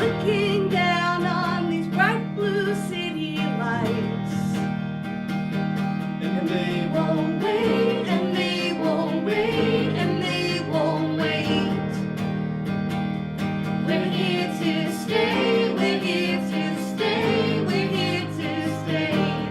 looking down on these bright blue city lights. And they won't wait, and they won't wait, and they won't wait. We're here to stay, we're here to stay, we're here to stay.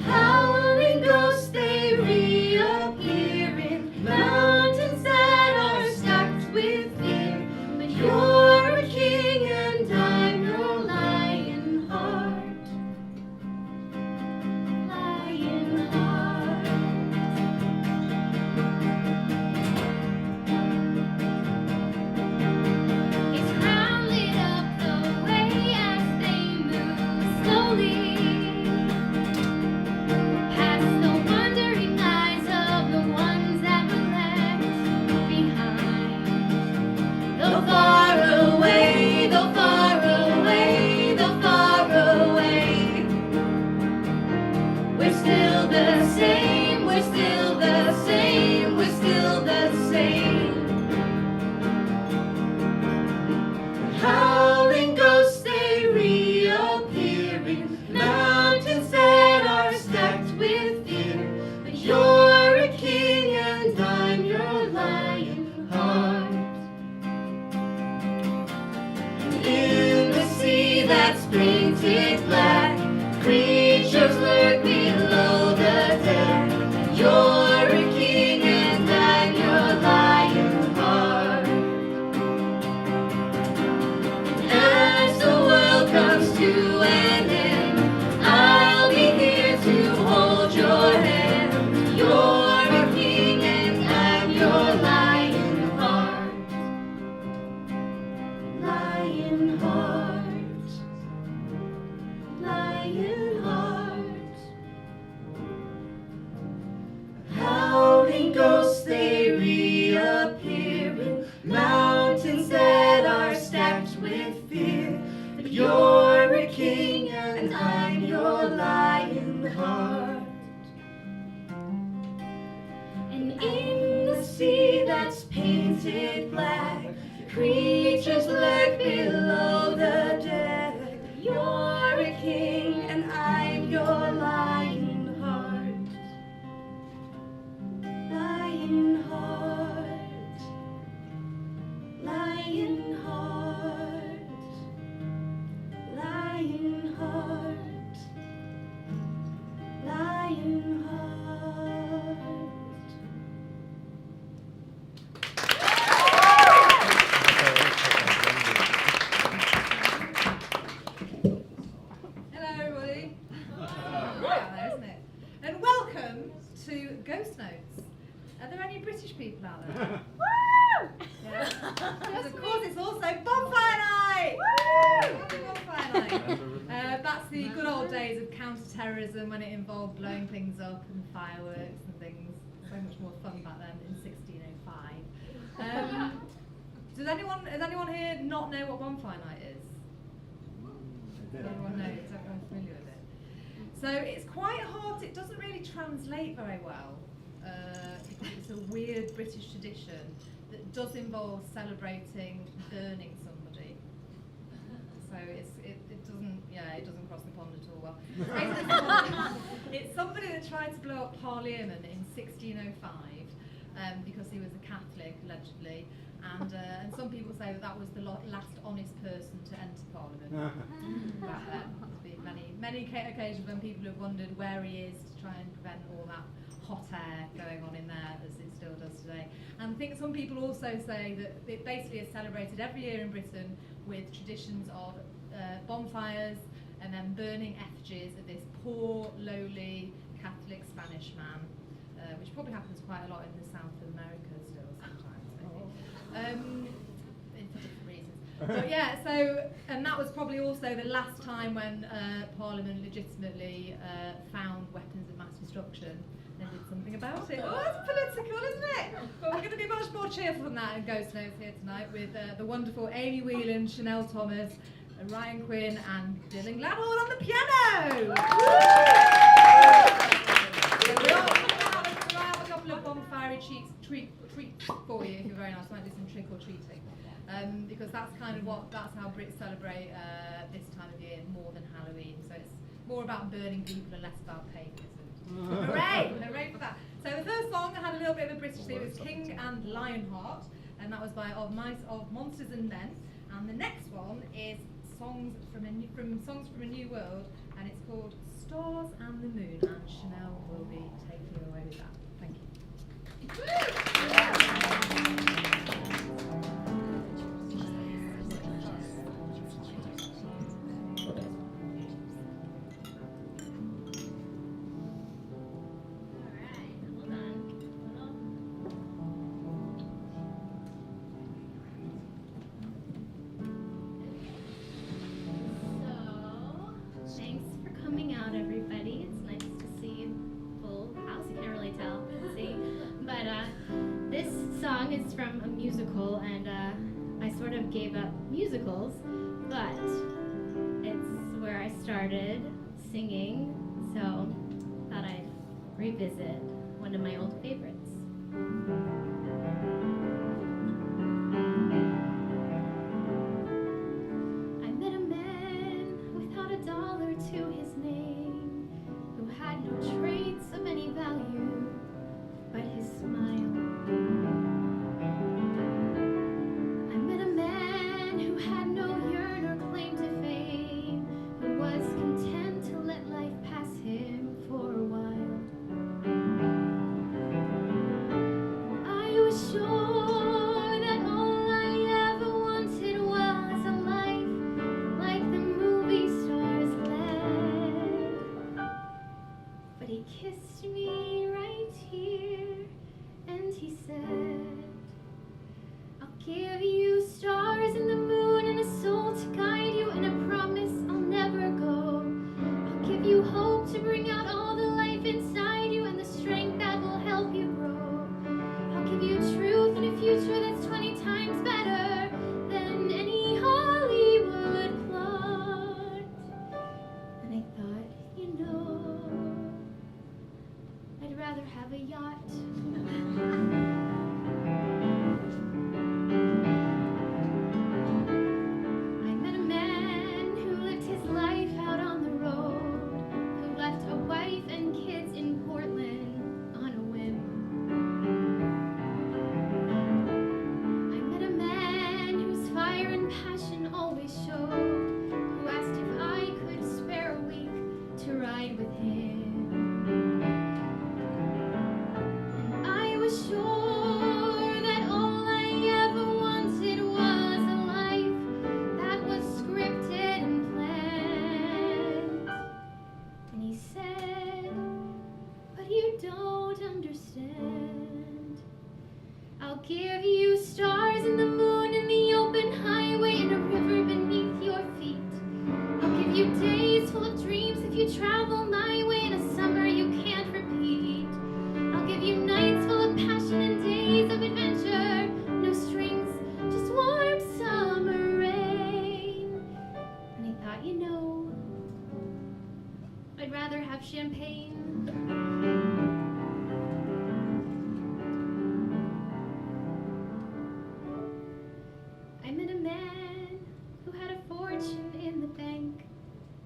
Howling ghosts, they reappear in mountains that are stacked with fear. But you're a king and I'm your lion heart. Lion heart. His crown lit up the way as they move slowly past the wondering eyes of the ones that were left behind. Though far away, though far away, though far away, we're still the same, we're still the same, we're still the same. Howling ghosts, they reappear in mountains that are stacked with fear. But you're a king and I'm your lion heart. And in the sea that's painted black, creatures lurk below the deck. And you're a king and I'm your lion heart. As the world comes to an end, I'll be here to hold your hand. You're a king and I'm your lion heart. Lion heart. Lion heart. Howling ghosts, they reappear in mountains that are stacked with fear. But you're a king and I'm your lion heart. And in the sea that's painted black, creatures lurk below the deck. You're a king and I'm your lion heart. Lion heart. Lion heart. Lion heart. Lion heart. Hello everybody. Right there, isn't it? And welcome to Ghost Notes. Are there any British people out there? Woo! Yeah. Because of course it's also Bonfire Night! Woo! Happy Bonfire Night. That's the good old days of counter-terrorism when it involved blowing things up and fireworks and things. So much more fun back then in 1605. Does anyone here not know what Bonfire Night is? Everyone knows, everyone's familiar with it. So it's quite hard, it doesn't really translate very well. Because it's a weird British tradition that does involve celebrating burning somebody. So it doesn't cross the pond at all well. It's somebody that tried to blow up Parliament in 1605 because he was a Catholic, allegedly. And some people say that was the last honest person to enter Parliament back then. There's been many occasions when people have wondered where he is to try and prevent all that hot air going on in there, as it still does today. And I think some people also say that it basically is celebrated every year in Britain with traditions of bonfires and then burning effigies of this poor, lowly Catholic Spanish man, which probably happens quite a lot in the south of America still sometimes, maybe. For different reasons. But yeah, so, and that was probably also the last time when Parliament legitimately found weapons of mass destruction and did something about it. Oh, it's political, isn't it? But we're going to be much more cheerful than that in Ghost Notes here tonight with the wonderful Aimee Whelan, Chanel Thomas, Ryan Quinn and Dylan Glatthorn on the piano! We all have a cup couple of bonfire treats for you if you're very nice. Might do some trick or treating, because that's how Brits celebrate this time of year more than Halloween. So it's more about burning people and less about paganism. Hooray! Hooray for that. So the first song had a little bit of a British theme. It was King and Lionheart, and that was by Of Monsters and Men. And the next one is Songs from a New World, and it's called Stars and the Moon. And Chanel will be taking you away with that. Thank Thanks for coming out, everybody. It's nice to see a full house. You can't really tell, see, but this song is from a musical, and I sort of gave up musicals, but it's where I started singing, so thought I'd revisit one of my old favorites. I met a man without a dollar to his name, who had no traits of any value but his smile. I met a man who had no yearn or claim to fame, who was content to let life pass him for a while. I was sure that all I ever wanted was a life like the movie stars led. But he kissed me right here, and he said, I'll give you stars and the moon and a soul to guide you, and a promise I'll never go. I'll give you hope to bring out all the life inside you, and the strength that will help you grow. I'll give you truth and a future that's 20 times better than any Hollywood plot. And I thought, I'd rather have a yacht. I met a man who lived his life out on the road, who left a wife and kids in Portland on a whim. I met a man whose fire and passion always showed, who asked if I could spare a week to ride with him. And I was sure that all I ever wanted was a life that was scripted and planned. And he said, but you don't understand. I'll give you stars and the moon and the open highway and a river beneath your feet. I'll give you days full of dreams if you travel my way, and a summer you can't repeat. I'll give you nights full of passion and days of adventure. No strings, just warm summer rain. And I thought, I'd rather have champagne. I met a man who had a fortune in the bank,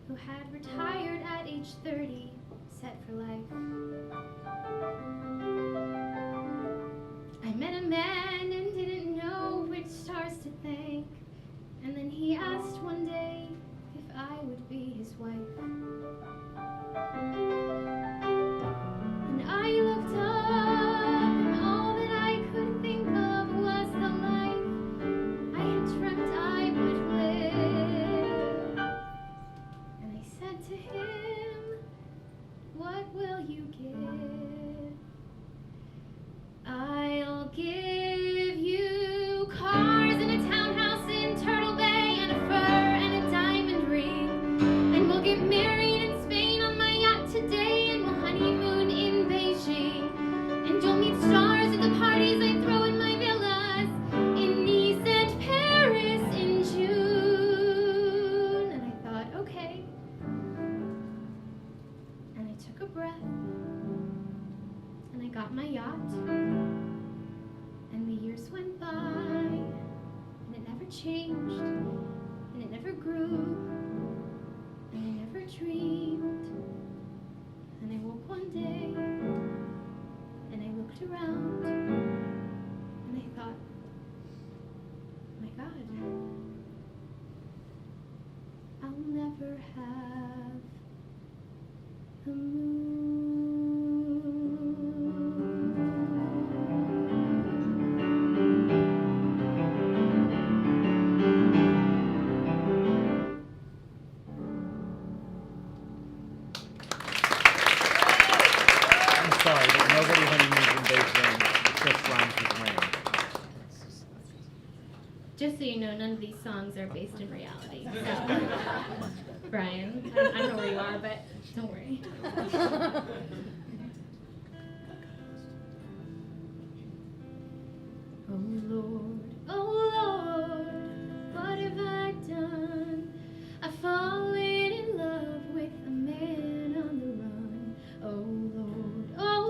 who had retired at age 30, set for life. I met a man and didn't know which stars to thank, and then he asked one day if I would be his wife. And I looked up, and all that I could think of was the life I had dreamt I would live. And I said to him, what will you give? I'll give you cars and a townhouse in Turtle Bay and a fur and a diamond ring, and we'll get married in Spain changed, and it never grew, and I never dreamed. And I woke one day, and I looked around, and I thought, my God, I'll never have the moon. I'm sorry, but nobody honeymoons in Beijing. It just rhymes with rain. Just so you know, none of these songs are based in reality. So, Brian, I don't know where you are, but don't worry. Oh Lord, what have I done? I've fallen in love with a man on the run. Oh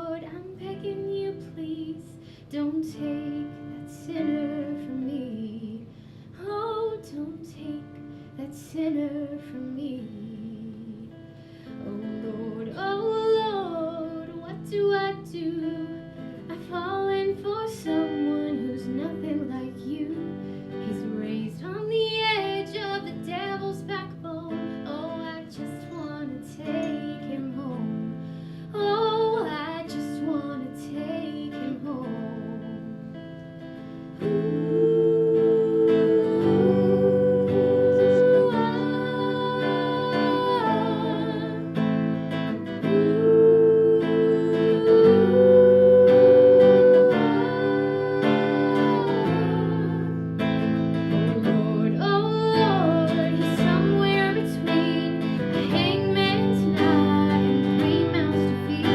Lord, I'm begging you, please, don't take that sinner from me. Oh, don't take that sinner from me. Oh Lord, what do I do? I've fallen for someone who's nothing like you. He's raised on the edge of the devil's backbone. Oh, I just wanna take him home. Oh, I just wanna take him home. Lord, he's somewhere between a hangman's knife and 3 mouths to feed.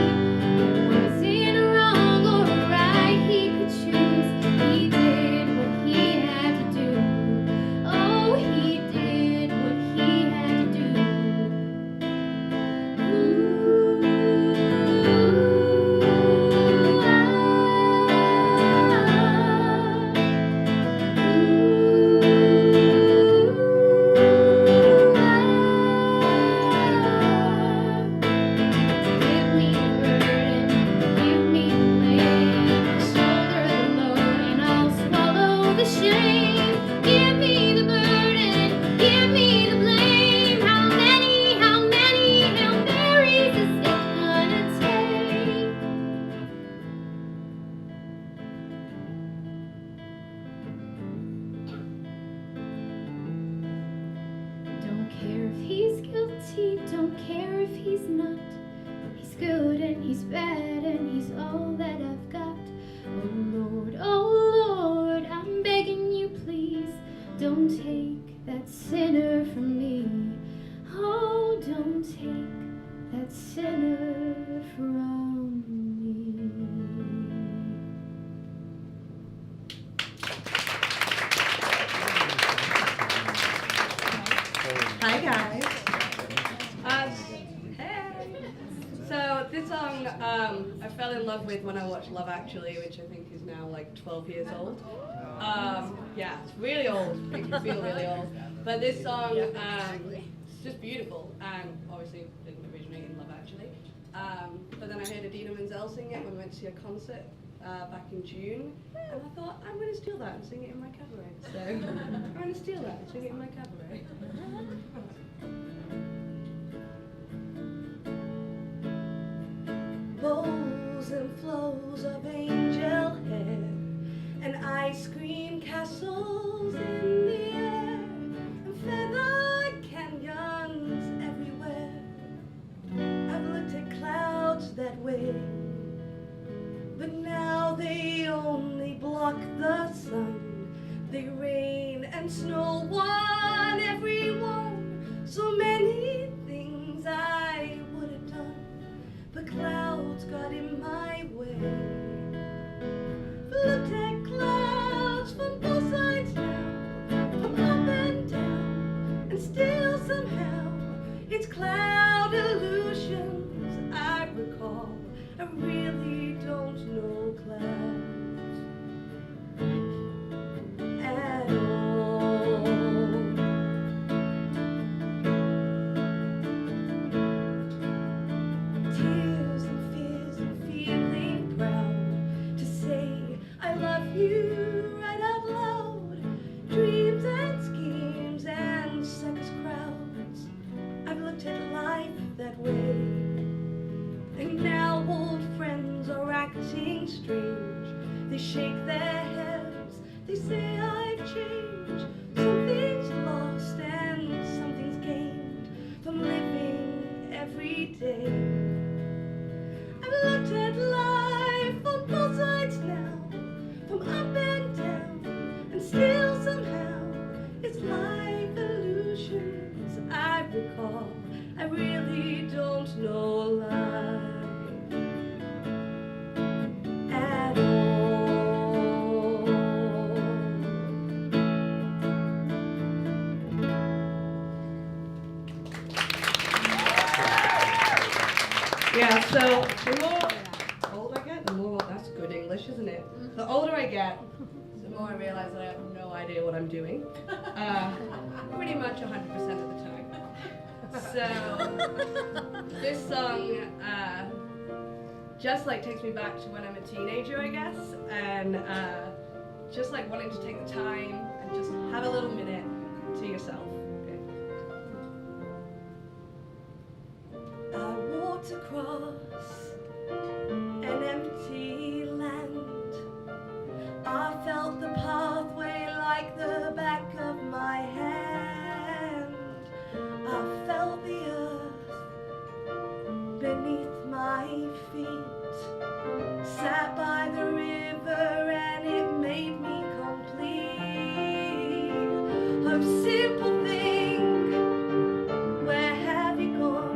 There wasn't a wrong or a right he could choose. He did what he had to do. Oh, he did what he had to do. Give me the burden, give me the blame. Shoulder the load and I'll swallow the shame. Give me the burden, give me the blame. How many Hail Marys is it gonna take? Don't care if he's guilty, don't care if he's not. He's good and he's bad and he's all that I've got. Oh Lord, I'm begging you, please, don't take that sinner from me. Oh, don't take that sinner from me. Hi guys. Hey. So this song I fell in love with when I watched Love Actually, which I think is now like 12 years old. Yeah, it's really old. Makes me feel really old. But this song it's just beautiful, and obviously didn't originate in Love Actually. But then I heard Idina Menzel sing it when we went to see a concert back in June, and I thought, I'm going to steal that and sing it in my cabaret. So I'm going to steal that and sing it in my cabaret. Bowls and flows of angel hair and ice cream castles in the air and feathered canyons everywhere. I've looked at clouds that way, but now they only block the sun. They rain and snow on everyone. So many things I would have done, but clouds got in my way. Looked at clouds from both sides now, from up and down, and still somehow it's cloud illusions I recall. I really don't know clouds at all. So the more older I get, the more, that's good English, isn't it? The older I get, the more I realise that I have no idea what I'm doing. Pretty much 100% of the time. So this song just like takes me back to when I'm a teenager, I guess, and just like wanting to take the time and just have a little minute to yourself. Okay. I walked across an empty land. I felt the pathway like the back of my hand. I felt the earth beneath my feet. Sat by the river and it made me complete. Oh, simple thing, where have you gone?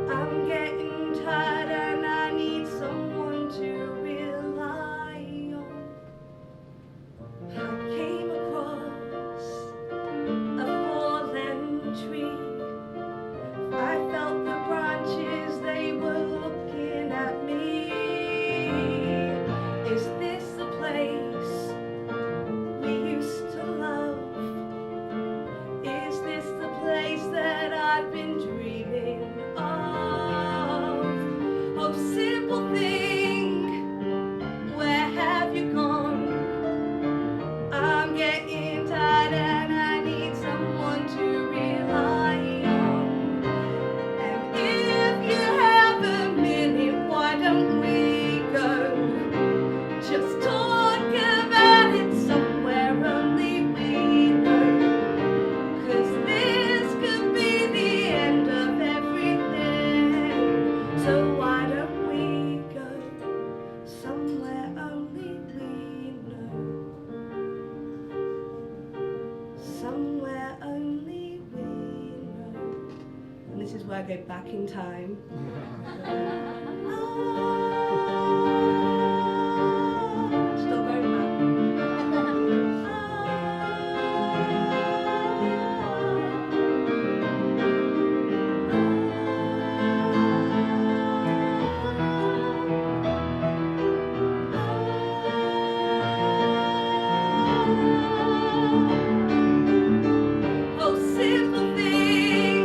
I'm getting tired and I need someone to rely on. I came across a fallen tree. I felt the branches, they were looking at me. Is this the place we used to love? Is this the place that I've been dreaming of? Oh, simple thing, where have you gone? I'm getting tired and I need someone to rely on. And if you have a minute, why don't we go? Just talk about it somewhere only we know. 'Cause this could be the end of everything. So why don't we go somewhere only we know? Somewhere only we know. And this is where I go back in time. Still going back. Oh, simple thing,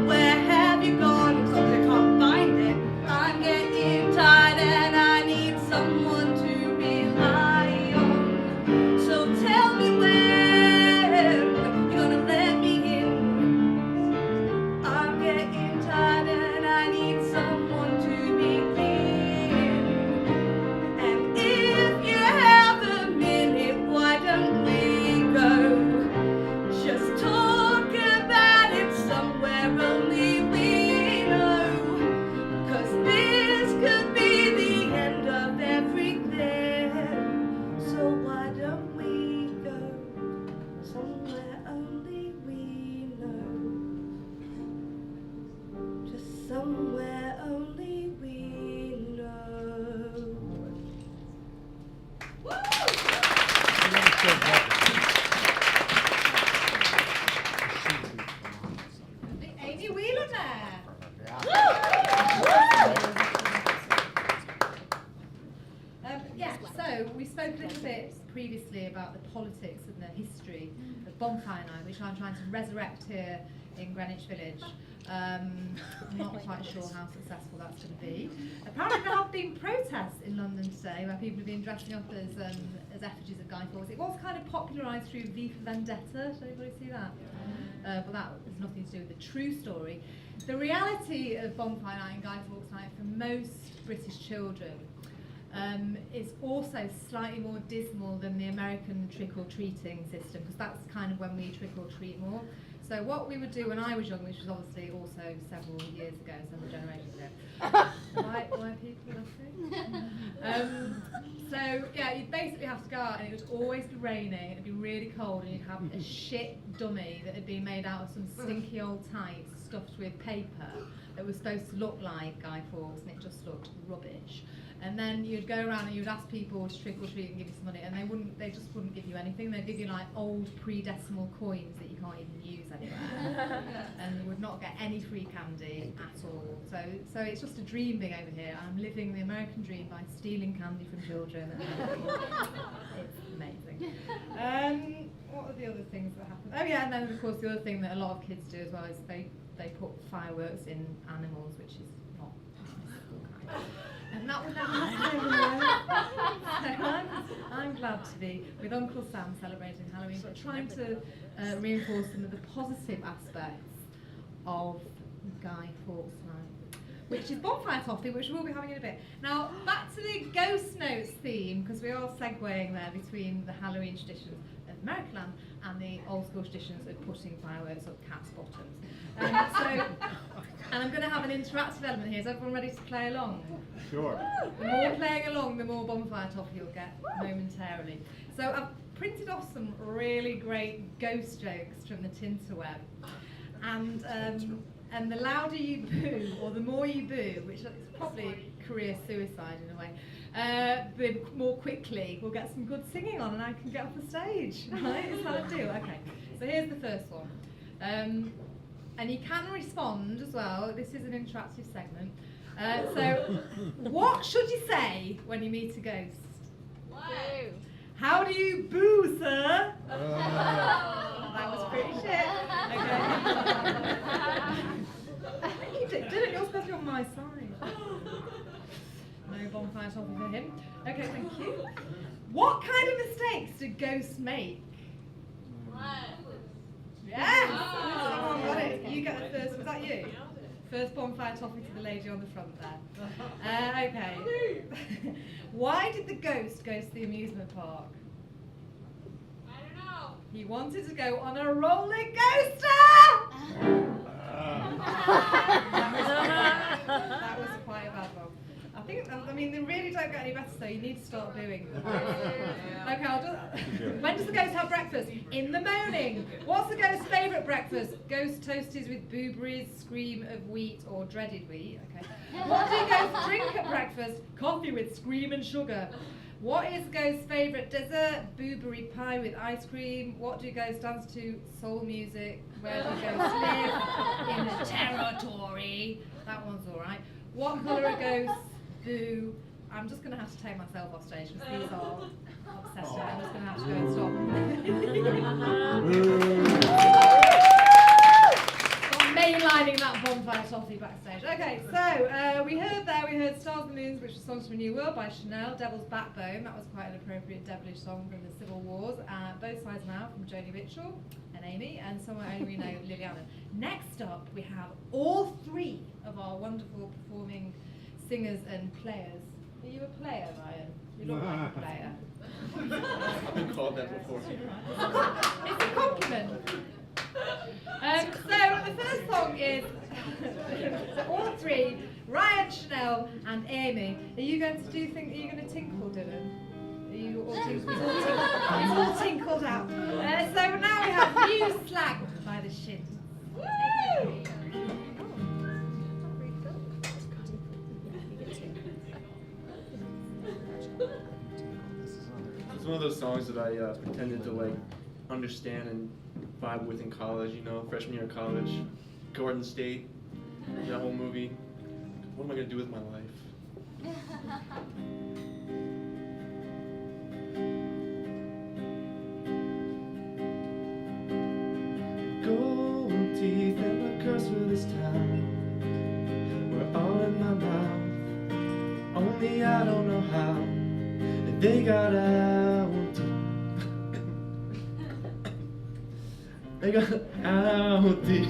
where have you gone? 'Cause obviously I can't find it. I'm getting tired and I need someone to rely on. So tell me when you're gonna let me in. I'm getting tired and I need someone to begin. And if you have a minute, why don't we go? Just talk about it somewhere only we know. 'Cause this could be the end of everything. So why don't we go somewhere only we know? Just somewhere only we know. Aimee Whelan there. Yeah, so we spoke a little bit previously about the politics and the history of Bonfire Night, which I'm trying to resurrect here in Greenwich Village. I'm not quite sure how successful that's going to be. Apparently there have been protests in London today where people have been dressing up as effigies of Guy Fawkes. It was kind of popularised through V for Vendetta. Did anybody see that? But that has nothing to do with the true story. The reality of Bonfire Night and Guy Fawkes Night for most British children is also slightly more dismal than the American trick-or-treating system, because that's kind of when we trick-or-treat more. So what we would do when I was young, which was obviously also several years ago, several generations ago. Why are people laughing? So yeah, you'd basically have to go out and it would always be raining, it'd be really cold, and you'd have a shit dummy that had been made out of some stinky old tights stuffed with paper that was supposed to look like Guy Fawkes, and it just looked rubbish. And then you'd go around and you'd ask people to trick or treat and give you some money, and they just wouldn't give you anything. They'd give you like old pre-decimal coins that you can't even use anywhere, and you would not get any free candy at all. So it's just a dream being over here. I'm living the American dream by stealing candy from children. It's amazing. What are the other things that happen? Oh yeah, and then of course the other thing that a lot of kids do as well is they put fireworks in animals, which is not nice. And that would never happen over there. So I'm glad to be with Uncle Sam celebrating Halloween, but trying to reinforce some of the positive aspects of Guy Fawkes Night, which is bonfire toffee, which we'll be having in a bit. Now, back to the Ghost Notes theme, because we are segueing there between the Halloween traditions of American and the old school traditions of putting fireworks up cats' bottoms. And I'm going to have an interactive element here. Is everyone ready to play along? Sure. The more playing along, the more bonfire toffee you'll get momentarily. So I've printed off some really great ghost jokes from the Tinterweb. And the louder you boo, or the more you boo, which is probably career suicide in a way, the more quickly we'll get some good singing on and I can get off the stage. Right? Is that a deal? Okay. So here's the first one. And you can respond as well. This is an interactive segment. So, what should you say when you meet a ghost? What? How do you boo, sir? That was pretty shit. Okay. You did it. You're supposed to be on my side. No bonfire toffee for him. Okay, thank you. What kind of mistakes do ghosts make? What? Yes! Someone got it. You get the first. Was that you? First bonfire toffee to the lady on the front there. Okay. Why did the ghost go to the amusement park? I don't know. He wanted to go on a roller coaster! That was quite a bad one. I mean, they really don't get any better, so you need to start doing them. Okay, I'll do. When does the ghost have breakfast? In the morning. What's the ghost's favourite breakfast? Ghost toasties with booberries, scream of wheat, or dreaded wheat. Okay. What do ghosts drink at breakfast? Coffee with scream and sugar. What is Ghost's favourite dessert? Booberry pie with ice cream. What do ghosts dance to? Soul music. Where do ghosts live? In the territory. That one's alright. What colour are ghosts? Boo. I'm just going to have to take myself off stage because these are obsessed. I'm just going to have to go and stop. Mainlining that bonfire toffee backstage. Okay, so we heard Stars and Moons, which was Songs from a New World by Chanel, Devil's Backbone, that was quite an appropriate devilish song from the Civil Wars, Both Sides Now from Joni Mitchell and Aimee, and Somewhere Only We Know, Liliana. Next up, we have all three of our wonderful performing singers and players. Are you a player, Ryan? You look like a player. I've been called that before. It's a compliment. So the first song is so all three, Ryan, Chanel, and Aimee. Are you going to do things? Are you going to tinkle, Dylan? Are you all tinkled? It's all tinkled out. So now we have You Slag by the Shins. Woo! It's one of those songs that I pretended to like understand and vibe with in college, you know, freshman year of college, Garden State, that whole movie. What am I gonna do with my life? Gold teeth and a curse for this town were all in my mouth. Only I don't know how they got out. They got out, dear.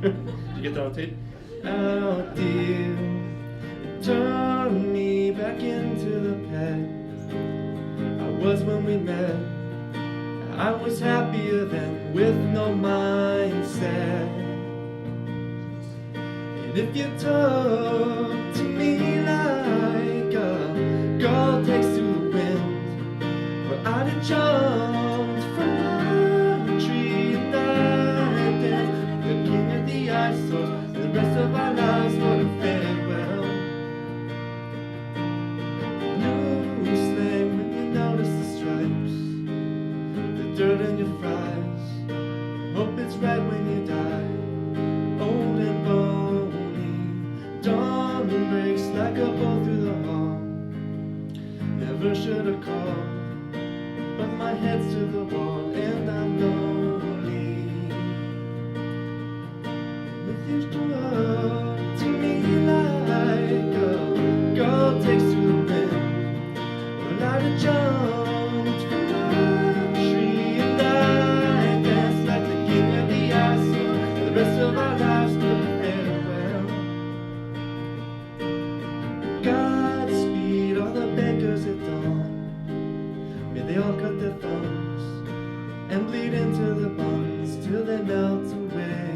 Did you get that on tape? Out, dear. Turn me back into the past I was when we met. I was happier then with no mindset. And if you talk to me like a girl takes to the wind, where I'd have jumped from a tree and I danced, the king of the ice source, and the rest of our lives for a farewell. dirt in your fries. Hope it's red when you die. Old and bony, dawn breaks like a bolt through the hall. Never should have called, but my head's to the wall and I'm lonely. With these drugs to me like a girl takes to the wind. Well, I'd have jumped from a tree and I danced like the king of the ice. The rest of our lives took farewell. Godspeed all the beggars at dawn. May they all cut their thumbs and bleed into the buns till they melt away.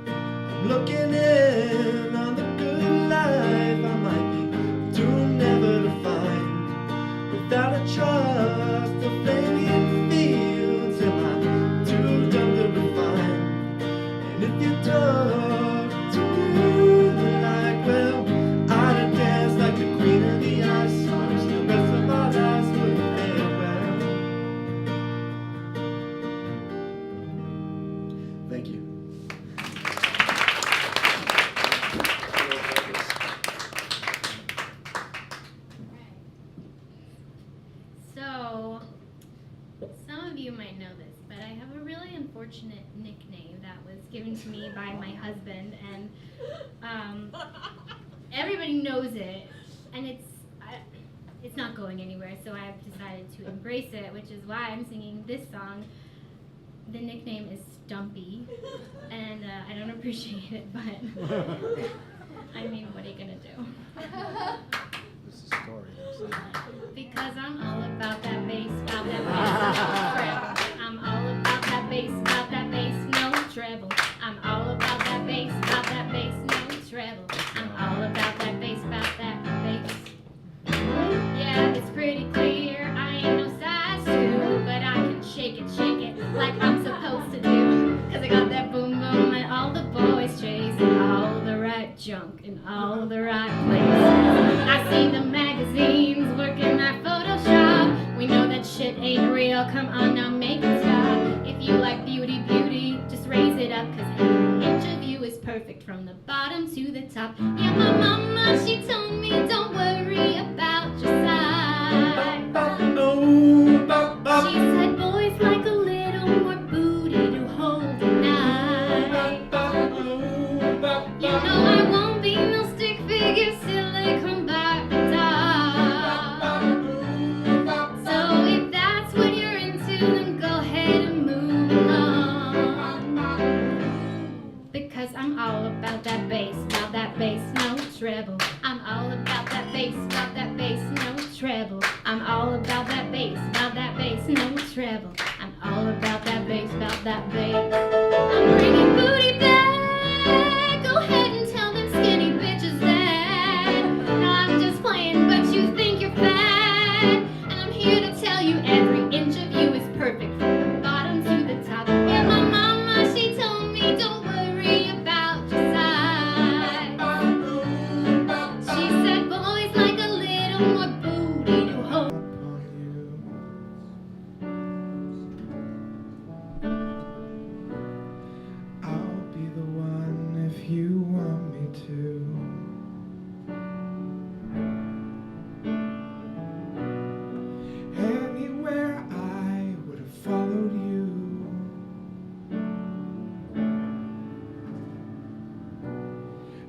I'm looking in on the good life I might be doomed never to find. Without a trust, the flaming fields, am I too dumb to refine? And if you talk to me like, well, I'd have danced like the queen of the ice. The rest of my lives would farewell. Thank you. So, some of you might know this, but I have a really unfortunate nickname that was given to me by my husband, and everybody knows it, and it's not going anywhere, so I've decided to embrace it, which is why I'm singing this song. The nickname is Stumpy, and I don't appreciate it, but I mean, what are you gonna do? This is a story. Because I'm all about that bass, about that bass, no treble. I'm all about that bass, about that bass, no treble. I'm all about that bass, about that bass, no treble. I'm all about that bass, about that bass. Yeah, it's pretty clear, I ain't no size 2, but I can shake it like I'm supposed to do. Cause I got that boom boom and all the boys chasing all the right junk in all the right places. I see the magazines working that Photoshop. We know that shit ain't real, come on now make it stop. If you like beauty, just raise it up. Cause every inch of you is perfect from the bottom to the top. Yeah, my mama, she told me don't worry about your size. She said boys like a little more booty to hold at night. You know I won't be no stick figure silicone Barbie doll. So if that's what you're into, then go ahead and move along. Because I'm all about that bass, no treble. I'm all about that bass, no treble. I'm all about that bass, no treble. I'm all about that bass, I'm bringing booty back. Go ahead and tell them skinny bitches that. No, I'm just playing, but you think you're fat. And I'm here to tell you every inch of you is perfect from the bottom to the top. Yeah, my mama, she told me don't worry about your size. She said boys like a little more booty to hold. I'll be the one if you want me to. Anywhere I would have followed you.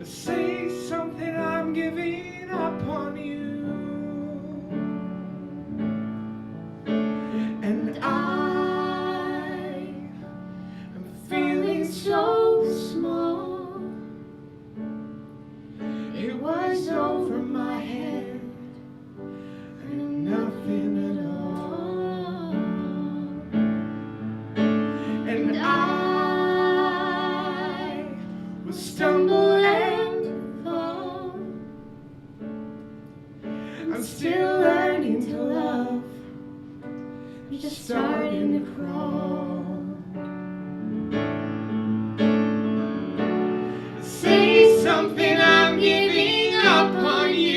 Say something, I'm giving up on you. And I am feeling so small. It was over my head, and I'm nothing at all. And I will stumble and fall. I'm still learning to love, just starting to crawl. Say something, I'm giving up on you.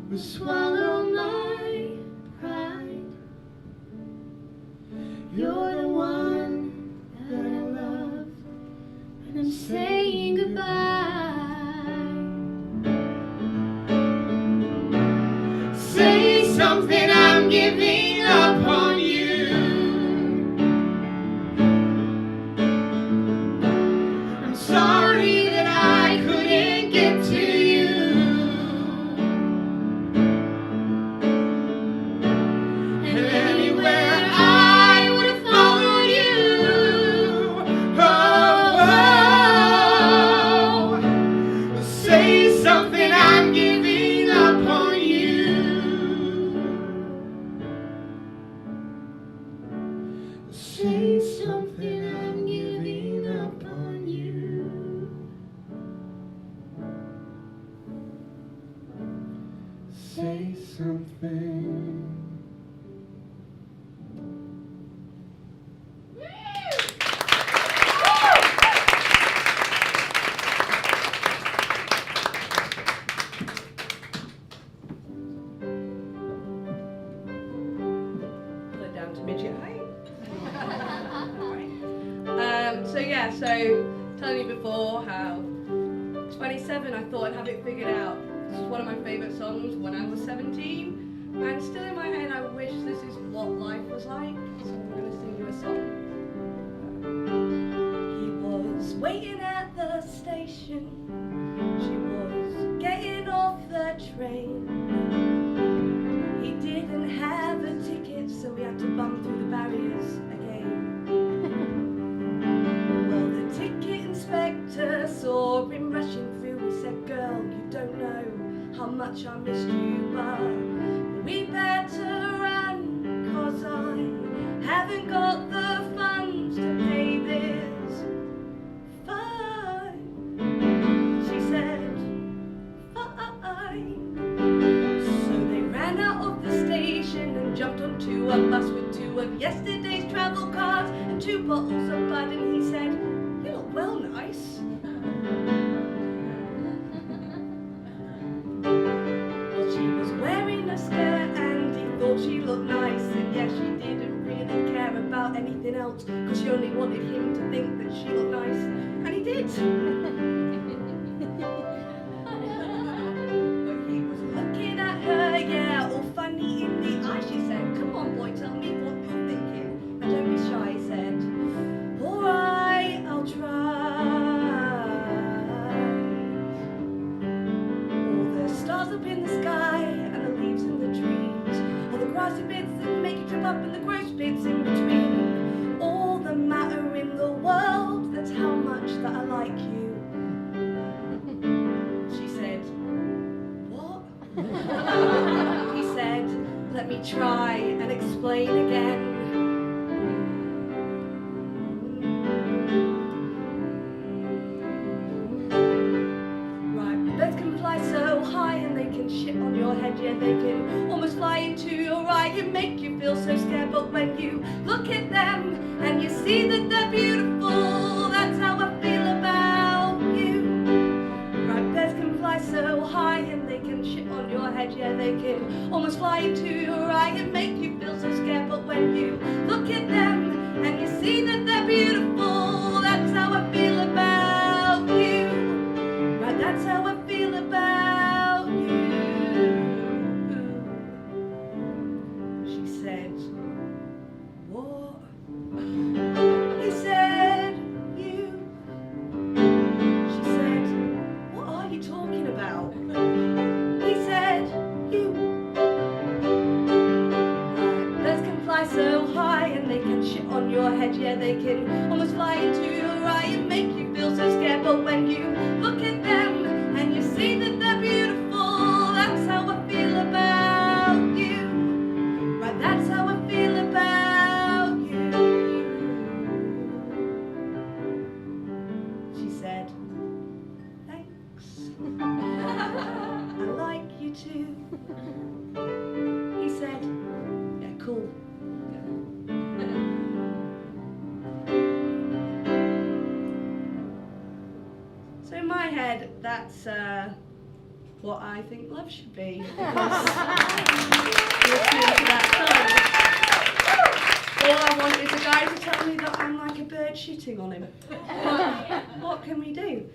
will Swallow my pride. You're the one that I love, and I'm saying goodbye. Say something, I'm giving up on you. I'm sorry that I couldn't get to you. And anywhere I would have followed you. Oh, say something, I'm giving up on you. Say something, I'm giving up on you. say something. Pull it down to midget height. So telling you before how 27, I thought I'd have it figured out. This is one of my favourite songs when I was 17, and still in my head I wish this is what life was like, so I'm going to sing you a song. He was waiting at the station, she was getting off the train. He didn't have a ticket, so we had to bump through the barriers again. Well, the ticket inspector saw him rushing through. He said, "Girl, you don't know how much I missed you, but we better run, 'cause I haven't got the funds to pay this fine." She said, "Fine." So they ran out of the station and jumped onto a bus with two of yesterday's travel cards and 2 bottles of bud, and he said, "You look well nice." Well, she was wearing a skirt and he thought she looked nice, and yeah, she didn't really care about anything else, 'cause she only wanted him to think that she looked nice, and he did. But he was looking at her, yeah, all funny in the eye. She said, "Come on, boy, tell me what you're thinking, and don't be shy," he said. "Alright, I'll try." All the stars up in the sky and the leaves in the trees, all the grassy bits that make you trip up and the gross bits in between, all the matter in the world, that's how much that I like you. She said, "What?" He said, "Let me try and explain again. Right, birds can fly so high and they can shit on your head, yeah, they can almost fly into your eye and make you feel so scared, but when you look at them and you see that they're beautiful, that's how I feel about you." Right, birds can fly so high and they can shit on your head, yeah, they can almost fly into your eye and make you feel so scared, but when you look at them and you see that they're beautiful, that's how I feel about you. Right, that's how I feel about you. She said, "What?" He said, "You." She said, "What are you talking about?" He said, "You." Right, birds can fly so high and they can shit on your head, yeah, they can almost fly into your eye and make you feel so scared, but when you look at them and you see that they're beautiful, that's how I feel about you. Right, that's how I feel about you. She said, "Thanks. I like you too." He said, "Yeah, cool." So in my head, that's what I think love should be. Because listening to that song, all I want is a guy to tell me that I'm like a bird shitting on him. But what can we do?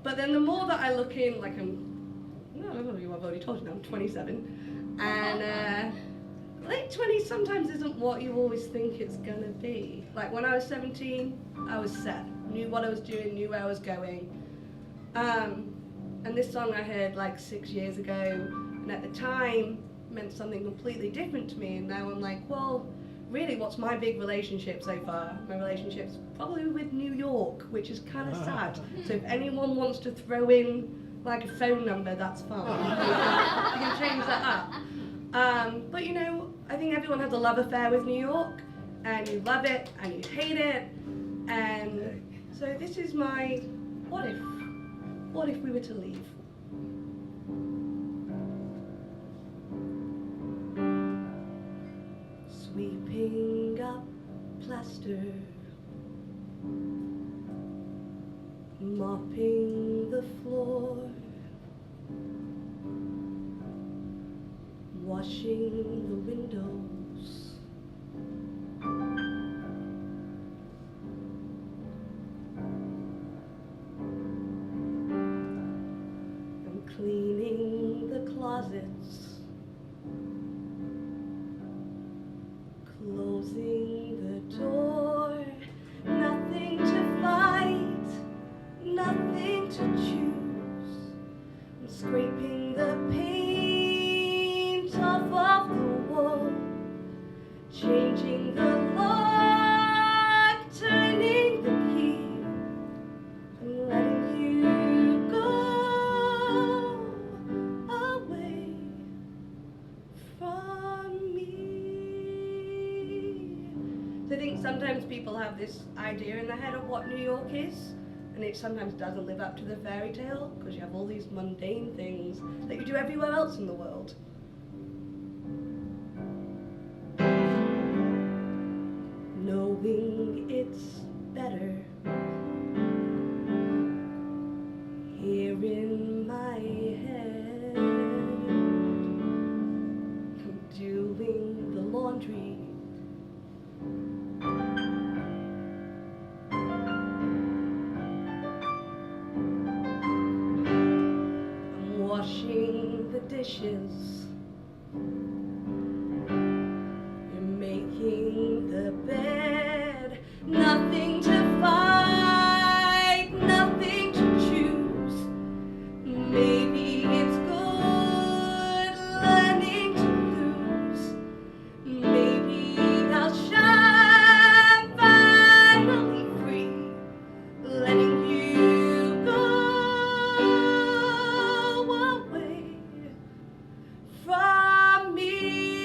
But then the more that I look in, like I've already told you now, I'm 27, and late 20s sometimes isn't what you always think it's gonna be. Like when I was 17, I was set, knew what I was doing, knew where I was going. And this song I heard like 6 years ago, and at the time meant something completely different to me, and now I'm like, well, really, what's my big relationship so far? My relationship's probably with New York, which is kind of sad. So if anyone wants to throw in like a phone number, that's fine. You can change that up. But you know, I think everyone has a love affair with New York, and you love it and you hate it. And so this is my what if? What if we were to leave? Sweeping up plaster, mopping the floor, washing the windows, I'm cleaning the closets, closing the door, nothing to fight, nothing to choose. I'm scraping the paint off of the wall, changing the lock, turning the key, and letting you go away from me. So I think sometimes people have this idea in their head of what New York is, and it sometimes doesn't live up to the fairy tale, because you have all these mundane things that you do everywhere else in the world. Knowing it's better here in my head, I'm doing the laundry, I'm washing the dishes, you're making the bed, nothing to fight, nothing to choose. Maybe it's good learning to lose. Maybe I'll shine finally free, letting you go away from me.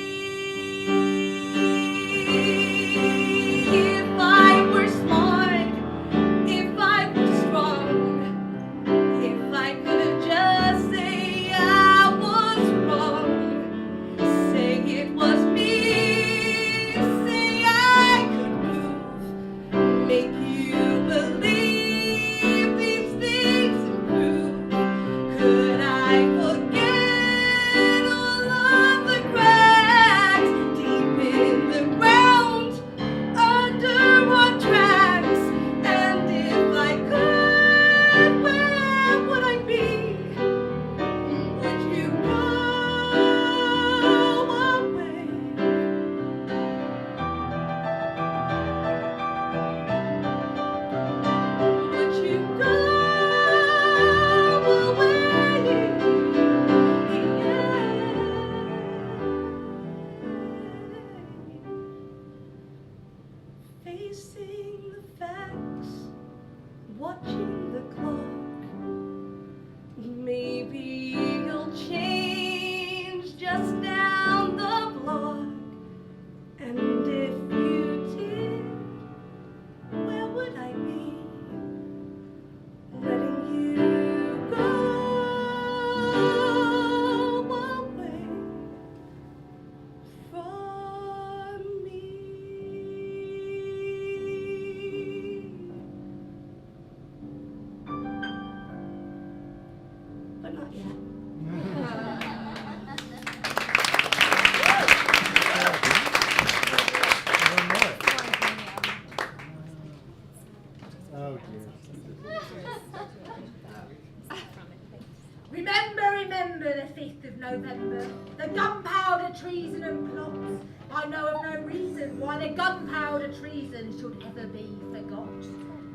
of November, the gunpowder treason and plots. I know of no reason why the gunpowder treason should ever be forgot.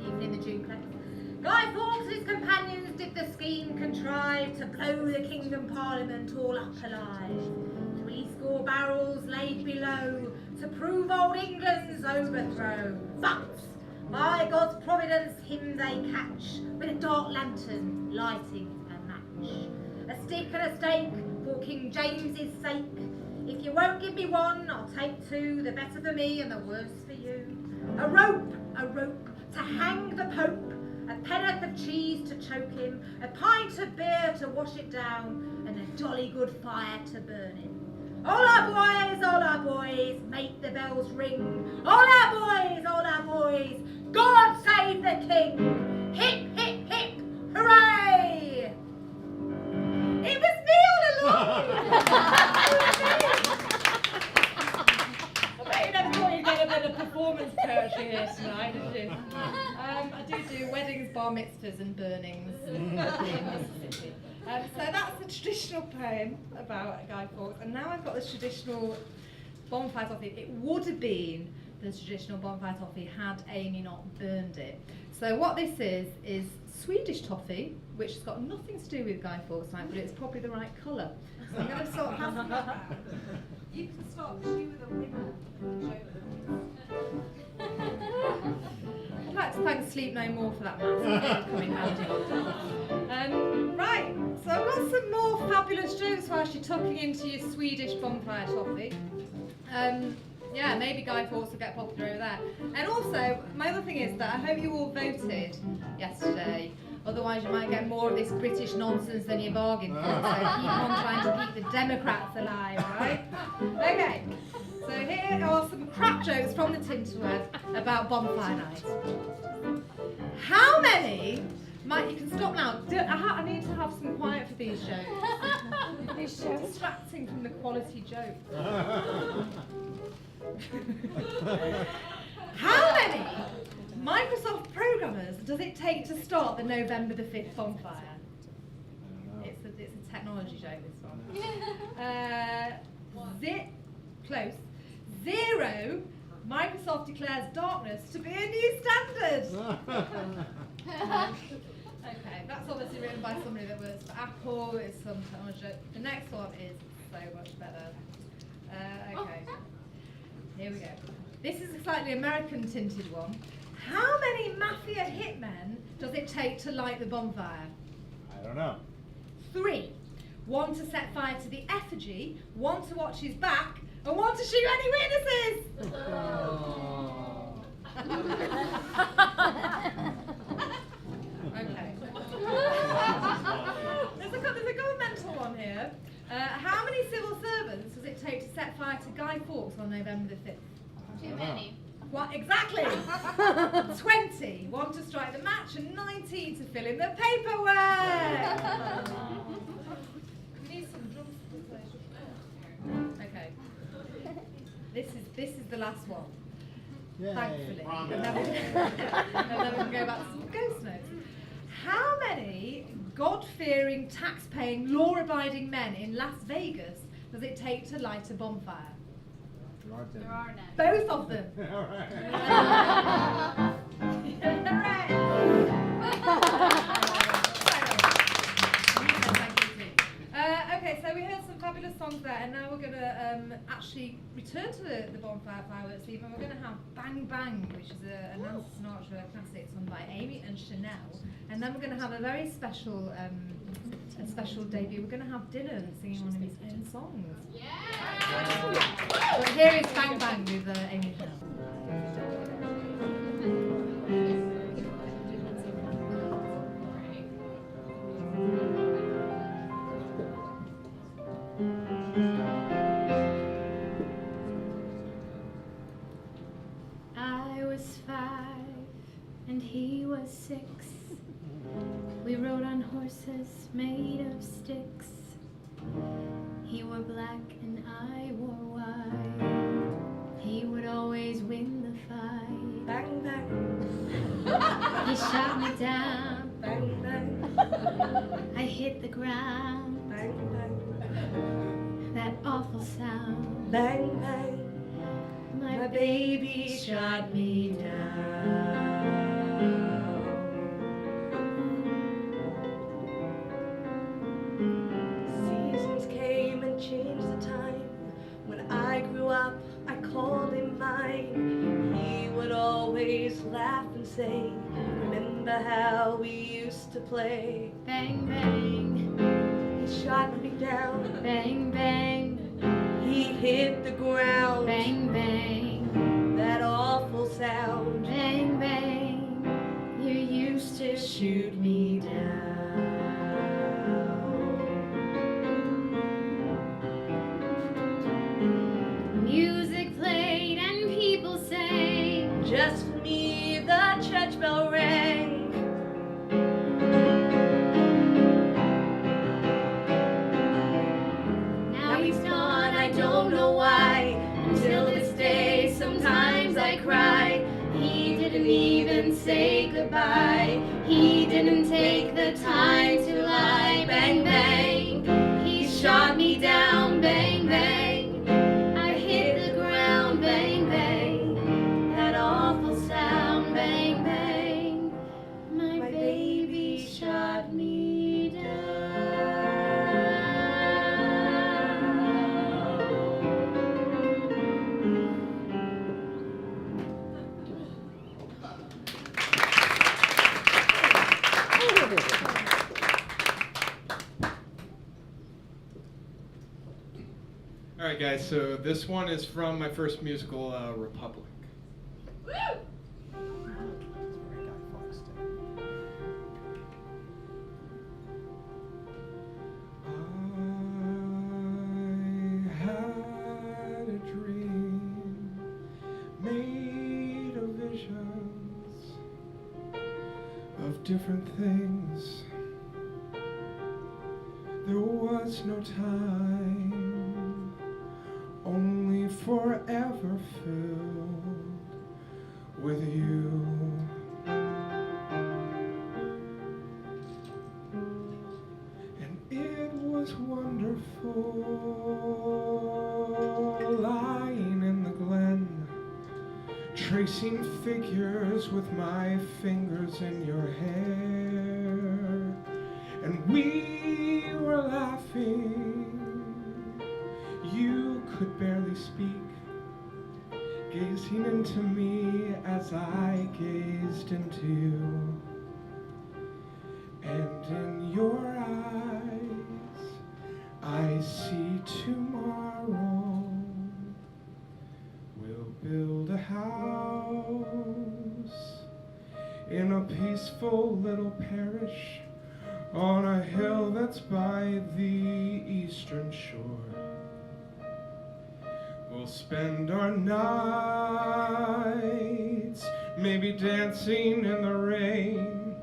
Even in the duplex, Guy Fawkes and his companions did the scheme contrive to blow the Kingdom Parliament all up alive. 3 barrels laid below to prove old England's overthrow. But by God's providence him they catch with a dark lantern lighting a match. A stick and a stake for King James's sake. If you won't give me one, I'll take 2, the better for me and the worse for you. A rope to hang the Pope, a pen'orth of cheese to choke him, a pint of beer to wash it down, and a jolly good fire to burn him. All our boys, make the bells ring. All our boys, God save the King. Hip, hip, hip, hooray! It was me all along! I bet you never thought you'd get a bit of performance poetry here tonight, did you? I do weddings, bar mitzvahs and burnings in Mississippi. So that's the traditional poem about Guy Fawkes, and now I've got the traditional bonfire toffee. It would have been the traditional bonfire toffee had Aimee not burned it. So what this is Swedish toffee, which has got nothing to do with Guy Fawkes tonight, but it's probably the right colour. So I'm going to sort of pass that around. You can start because you were the winner. I'd like to thank Sleep No More for that mask coming handy. Right, so I've got some more fabulous jokes whilst you're tucking into your Swedish bonfire toffee. Yeah, maybe Guy Fawkes will get popular over there. And also, my other thing is that I hope you all voted yesterday. Otherwise, you might get more of this British nonsense than you bargained for. So keep on trying to keep the Democrats alive, right? Okay, so here are some crap jokes from the Tinterweb about bonfire night. How many? You can stop now. I need to have some quiet for these jokes. It's distracting from the quality joke. How many Microsoft programmers does it take to start the November the 5th bonfire? It's a technology joke, this one. Close. 0. Microsoft declares darkness to be a new standard. Okay, that's obviously written by somebody that works for Apple. It's some technology joke. The next one is so much better. Okay, here we go. This is a slightly American tinted one. How many mafia hitmen does it take to light the bonfire? I don't know. 3. 1 to set fire to the effigy, 1 to watch his back, and 1 to shoot any witnesses! Okay. There's a governmental one here. How many civil servants does it take to set fire to Guy Fawkes on November the 5th? Too many. What, exactly? 20. 1 to strike the match and 19 to fill in the paperwork. We need some drums. Okay. This is the last one. Yay. Thankfully. And then we can go back to some ghost notes. How many God-fearing, tax-paying, law-abiding men in Las Vegas does it take to light a bonfire? There are none. Both of them. All right. Okay, so we heard some fabulous songs there, and now we're going to actually return to the bonfire fireworks theme, and we're going to have Bang Bang, which is a Nancy Sinatra classic sung by Aimee and Chanel, and then we're going to have a very special debut. We're going to have Dylan singing one of his own songs. Yeah! But here is Bang Bang with Aimee and Chanel. I was 5 and he was 6. We rode on horses made of sticks. He wore black and I wore white. He would always win the fight. Bang, bang, He shot me down. bang, bang, I hit the ground. bang, bang. awful sound. Bang, bang, My baby shot me down. seasons came and changed the time. When I grew up, I called him mine. He would always laugh and say, remember how we used to play? Bang, bang, He shot me down. bang, bang, He hit the ground. bang, bang, That awful sound. bang, bang. You used to shoot me down. Music played and people sang. Just for me, the church bell rang. Now he's gone, I don't know why. Until this day, sometimes I cry. He didn't even say goodbye. He didn't take the time to lie. Bang, bang, he shot me down. Bang, bang, I hit the ground. Bang, bang, that awful sound. Bang, bang, my baby shot me down. All right, guys. So this one is from my first musical, Republic. I had a dream made of visions of different things. There was no time, only forever filled with you. And it was wonderful lying in the glen, tracing figures with my fingers in your hair. And we were laughing, you could barely speak, gazing into me as I gazed into you. And in your eyes, I see tomorrow. We'll build a house in a peaceful little parish on a hill that's by the eastern shore. We'll spend our nights maybe dancing in the rain,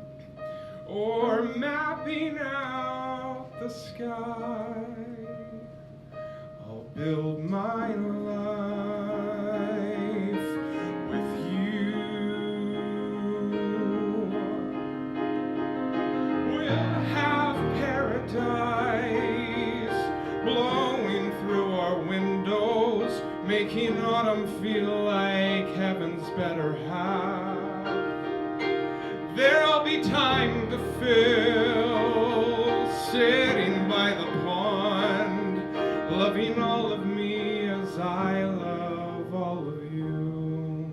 or mapping out the sky. I'll build my life with you. We'll have paradise blowing through our windows, making autumn feel like heaven's better half. There'll be time to fill, sitting by the pond, loving all of me as I love all of you.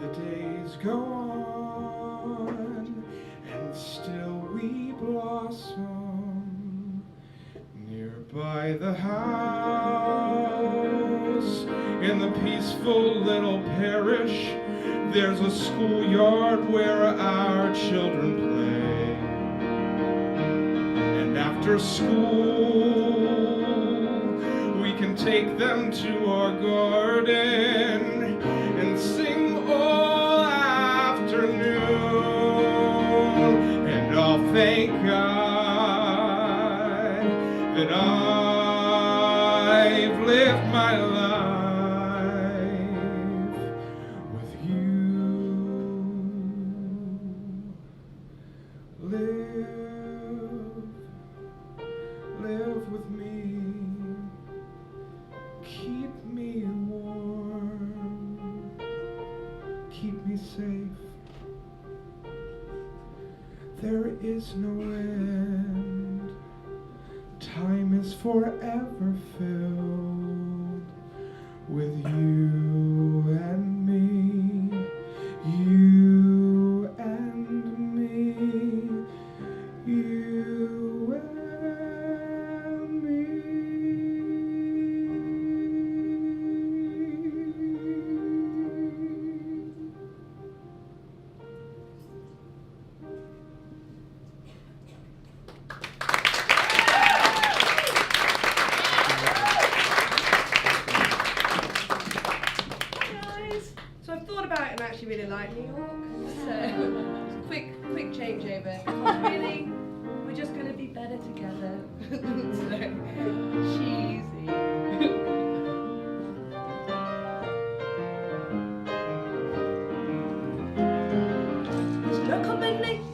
The days go on, and still we blossom nearby the house. In the peaceful little parish, there's a schoolyard where our children play. And after school, we can take them to our garden and sing all afternoon. And I'll thank God that I've lived my life with you. Live with me. there is no end. Time is forever filled with you and me, you and me, you and So I've thought about it and actually really like New York. So quick changeover. Because really, we're just going to be better together. So cheesy. There's no combination.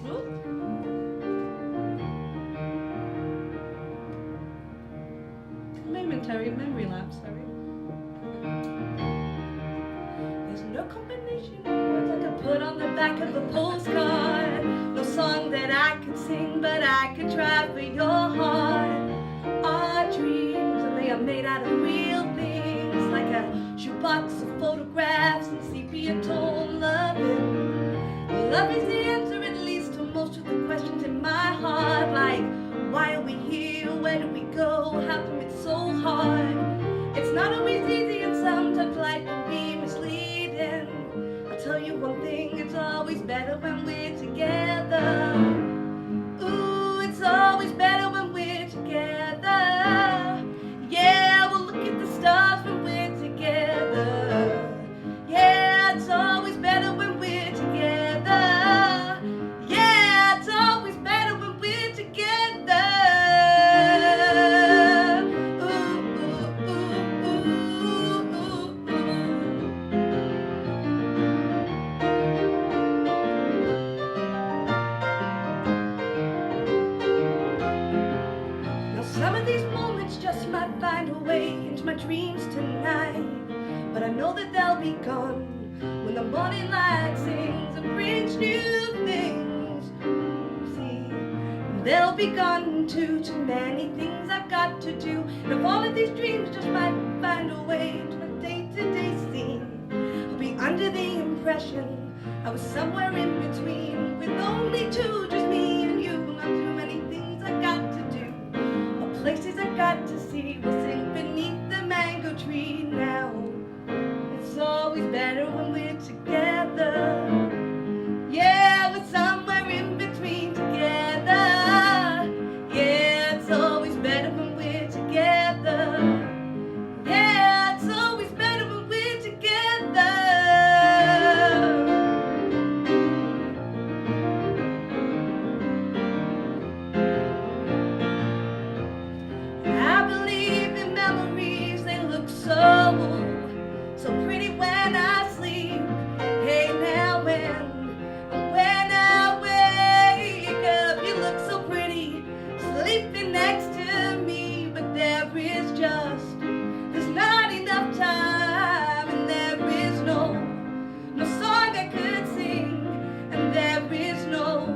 Momentary memory lapse. Sorry. No combination of words I could put on the back of a postcard. No song that I could sing, but I could try for your heart. Our dreams, and they are made out of real things, like a shoebox of photographs and sepia tone loving. Love is the answer, at least, to most of the questions in my heart, like why are we here? Where do we go? How come it's so hard? It's not always easy, and sometimes life can be misleading. I'll tell you one thing, it's always better when we're together. Ooh, it's always better when we're together. Yeah, we'll look at the stars when we're together. Yeah, it's always better when we're together. Yeah, it's always better when we're together. Some of these moments just might find a way into my dreams tonight, but I know that they'll be gone when the morning light sings and brings new things. See, they'll be gone too many things I've got to do, and if all of these dreams just might find a way into my day-to-day scene, I'll be under the impression I was somewhere in between, with only two, just me and you. Not too many things I got to do, places I got to see. We'll sing beneath the mango tree now. It's always better when we're together. Yeah, we're somewhere in between together. Yeah, it's always better when we're together. Yeah, it's always better when we're together. So pretty when I sleep. Hey now when I wake up, you look so pretty sleeping next to me. But there is just, there's not enough time, and there is no song I could sing, and there is no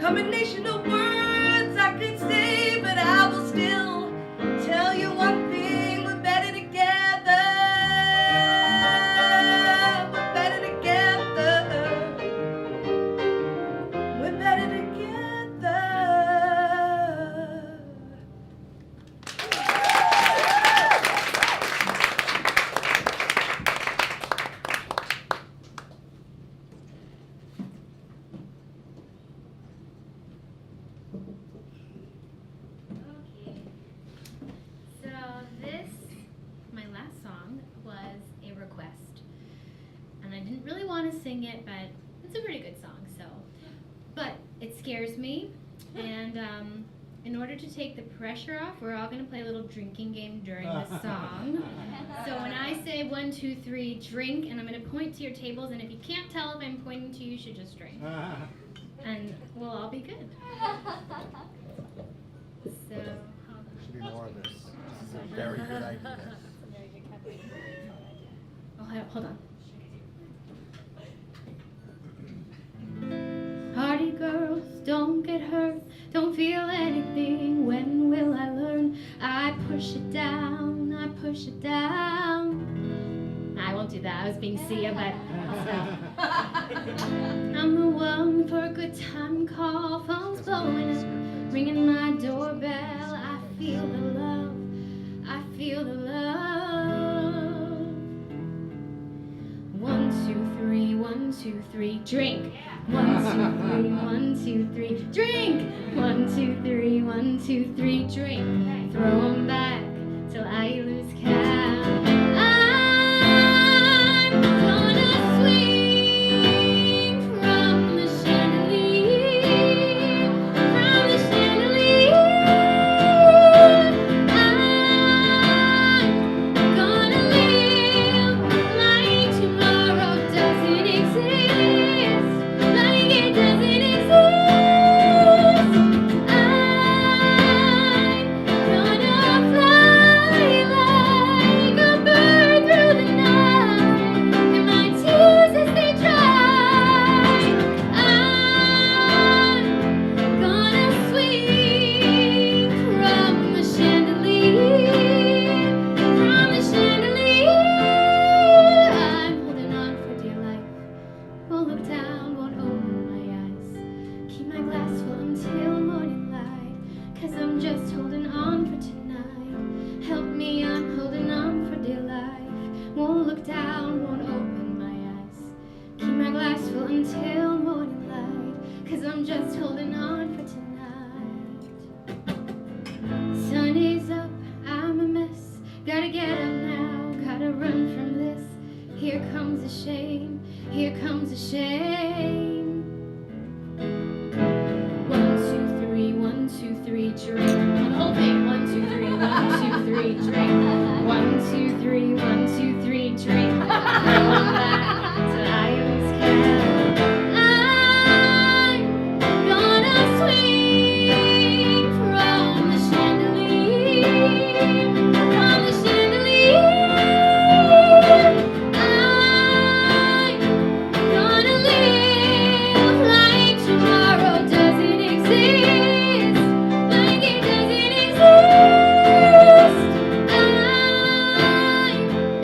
combination of words I could say, but I will still tell you one thing: we're better together. We're better together. We're better together. Okay. So this, my last song, was a request. And I didn't really want to sing it, but it's a pretty good song, so. But it scares me, and in order to take the pressure off, we're all going to play a little drinking game during the song. So when I say 1, 2, 3, drink, and I'm going to point to your tables, and if you can't tell if I'm pointing to you, you should just drink. And we'll all be good. So, Should be more of this. This is a very good idea. oh, hold on. Party girls don't get hurt, don't feel anything. When will I learn? I push it down, I push it down. I won't do that, I was being Sia, but I'll stop. I'm the one for a good time call, phone's blowing up, ringing my doorbell. I feel the love, I feel the love. 1, 2, 3, 1, 2, 3, drink. 1, 2, 3, 1, 2, 3, drink. 1, 2, 3, 1, 2, 3, drink. Throw 'em back till I lose count. I'm gonna swing from the chandelier, from the chandelier. I'm gonna live like tomorrow doesn't exist, like it doesn't exist. I'm gonna fly like a bird through the night, and my tears as they dry. I'm gonna swing from the chandelier, from the chandelier. I'm holding on for dear life. Won't look down, won't open my eyes. Keep my glass full until morning light, 'cause I'm just holding on for tonight. Help me, I'm holding on for dear life. Won't look down, won't open my eyes. Keep my glass full until morning light, 'cause I'm just holding on for tonight. Sun is up, I'm a mess. Gotta get up now, gotta run from this. Here comes a shame, here comes a shame. 1, 2, 3, 1, 2, 3, drink. The whole thing. 1, 2, 3, 1, 2, 3, drink. 1, 2, 3, 1, 2, 3, drink. Throw 'em back till I lose count. I'm gonna swing from the chandelier, from the chandelier. I'm gonna live like tomorrow doesn't exist, like it doesn't exist.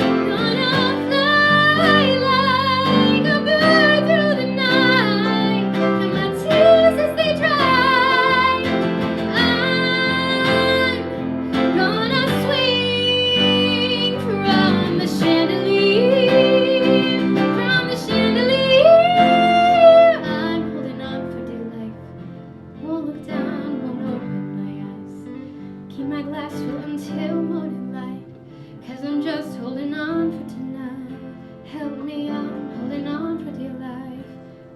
I'm gonna fly like a bird through the night, and my tears as they dry. I'm gonna swing from the chandelier, from the chandelier. I'm holding on for dear life. Won't look down, won't open my eyes. Keep my glass full until morning light, 'cause I'm just holding on for tonight. Help me, I'm holding on for dear life.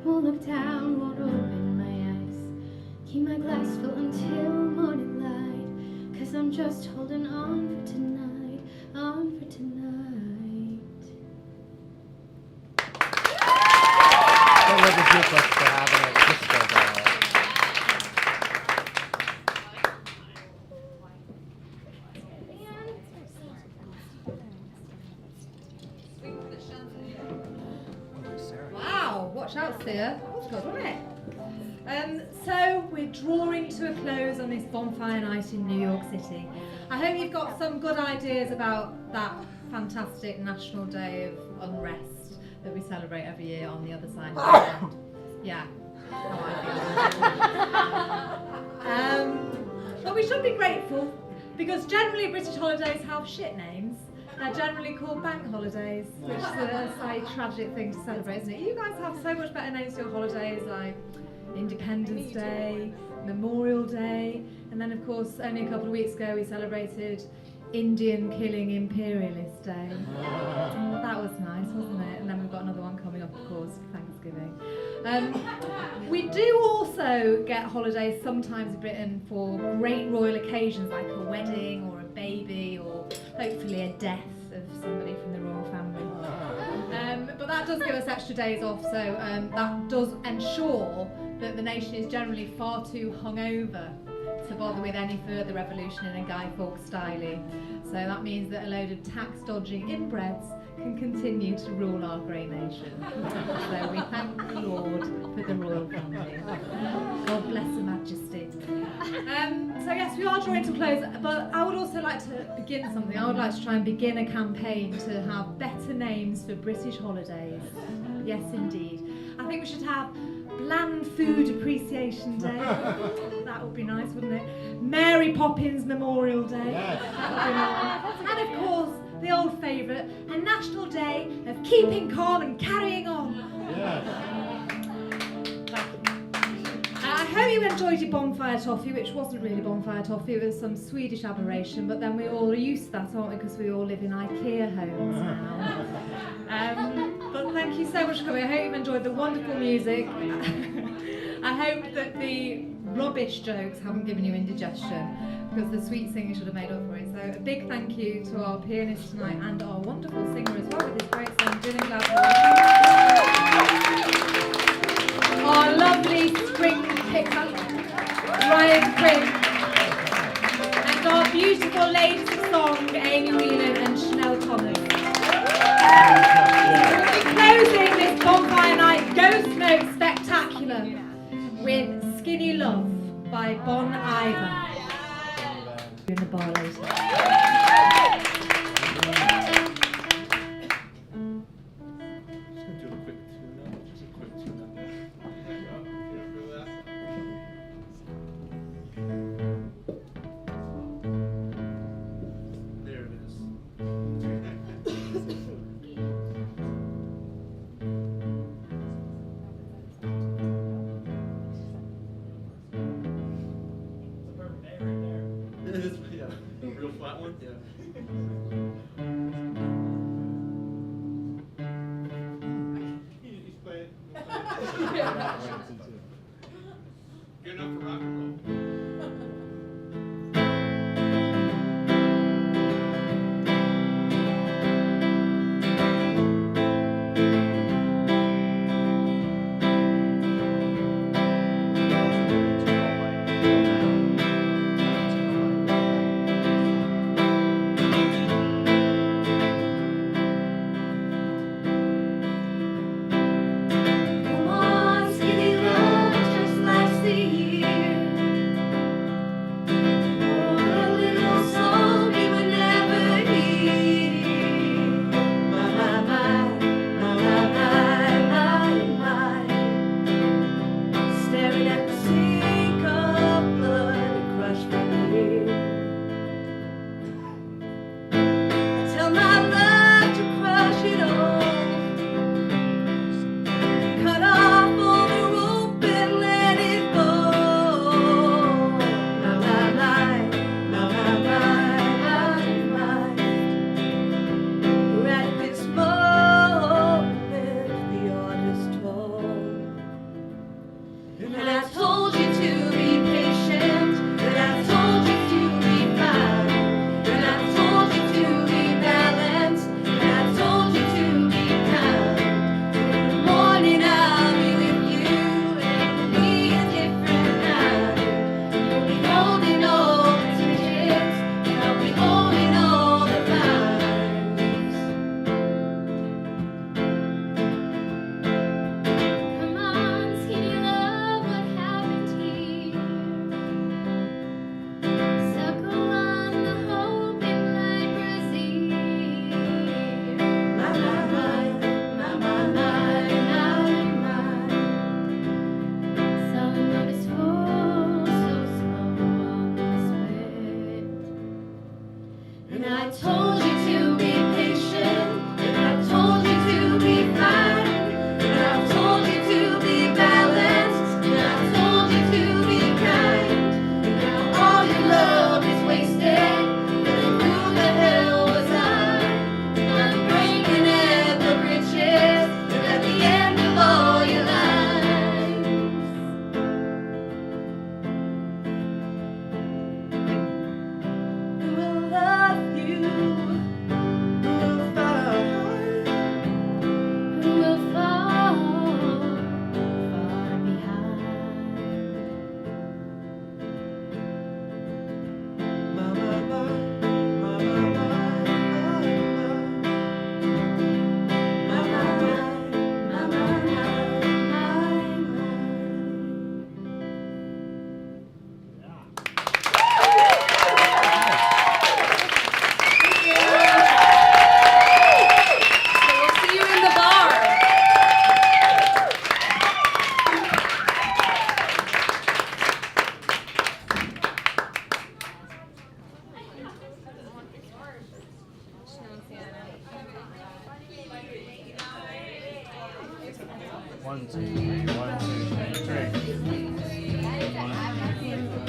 Won't look down, won't open my eyes. Keep my glass full until morning light, 'cause I'm just holding on for tonight, on for tonight. Don't let the Duplex for having a disco ball. Wow, watch out, Sia. That was good, wasn't it? So we're drawing to a close on this bonfire night in New York City. I hope you've got some good ideas about that fantastic National Day of Unrest that we celebrate every year on the other side of the world. Yeah. How I feel. But we should be grateful, because generally British holidays have shit names. They're generally called bank holidays, which is a slightly tragic thing to celebrate, isn't it? You guys have so much better names for your holidays, like Independence Day, Memorial Day, and then of course only a couple of weeks ago we celebrated Indian Killing Imperialist Day. That was nice, wasn't it? And then we've got another one coming up, of course, Thanksgiving. We do also get holidays sometimes in Britain for great royal occasions like a wedding or a baby or hopefully a death of somebody from the royal family. But that does give us extra days off, so that does ensure that the nation is generally far too hungover to bother with any further revolution in a Guy Fawkes style. So that means that a load of tax dodging inbreds can continue to rule our great nation. So we thank the Lord for the royal family. God bless Her Majesty. So yes, we are drawing to a close, but I would also like to begin something. I would like to try and begin a campaign to have better names for British holidays. Yes, indeed. I think we should have Bland Food Appreciation Day. That would be nice, wouldn't it? Mary Poppins Memorial Day. Yes. That would be nice. And of course, the old favourite, a National Day of Keeping Calm and Carrying On. I hope you enjoyed your bonfire toffee, which wasn't really bonfire toffee, it was some Swedish aberration, but then we all are used to that, aren't we, because we all live in IKEA homes now. But thank you so much for coming. I hope you've enjoyed the wonderful music. I hope that the rubbish jokes haven't given you indigestion, because the sweet singing should have made up for it. So a big thank you to our pianist tonight and our wonderful singer as well with his great song, Glatthorn. Our lovely spring picker, Ryan Quinn, and our beautiful ladies of song, Aimee, Whelan and Chanel Thomas. We'll be closing this bonfire night Ghost Note Spectacular with Skinny Love by Bon Iver. In the bar later. A real flat one? Yeah. Good enough for rock and roll. Come on, skinny love, just like the year. Oh, a little song we would never hear. My, my. Staring at the sink of blood crushed from here. Tell my love to crush it all. Cut off all the rope and let it go. My. We're at this moment, the artist told. And I told you to be patient, and I told you to be fine, and I told you to be balanced, and I told you to be kind. In the morning I'll be with you, and it'll be a different night. You'll be holding all the tickets, and I'll be holding all the vibes. Come on, skinny love, what happened here? Circle on the hope in light brazier. My. Some notice fall so slow on the sweat. And I told you to be patient, and I told you to be fine, and I told you to be balanced, and I told you to be kind. And now all your love is wasted, and who the hell was I? And I'm breaking at the bridges, and at the end of all your lives. Who will love you? 1, 2, 3, 1, 2, 3.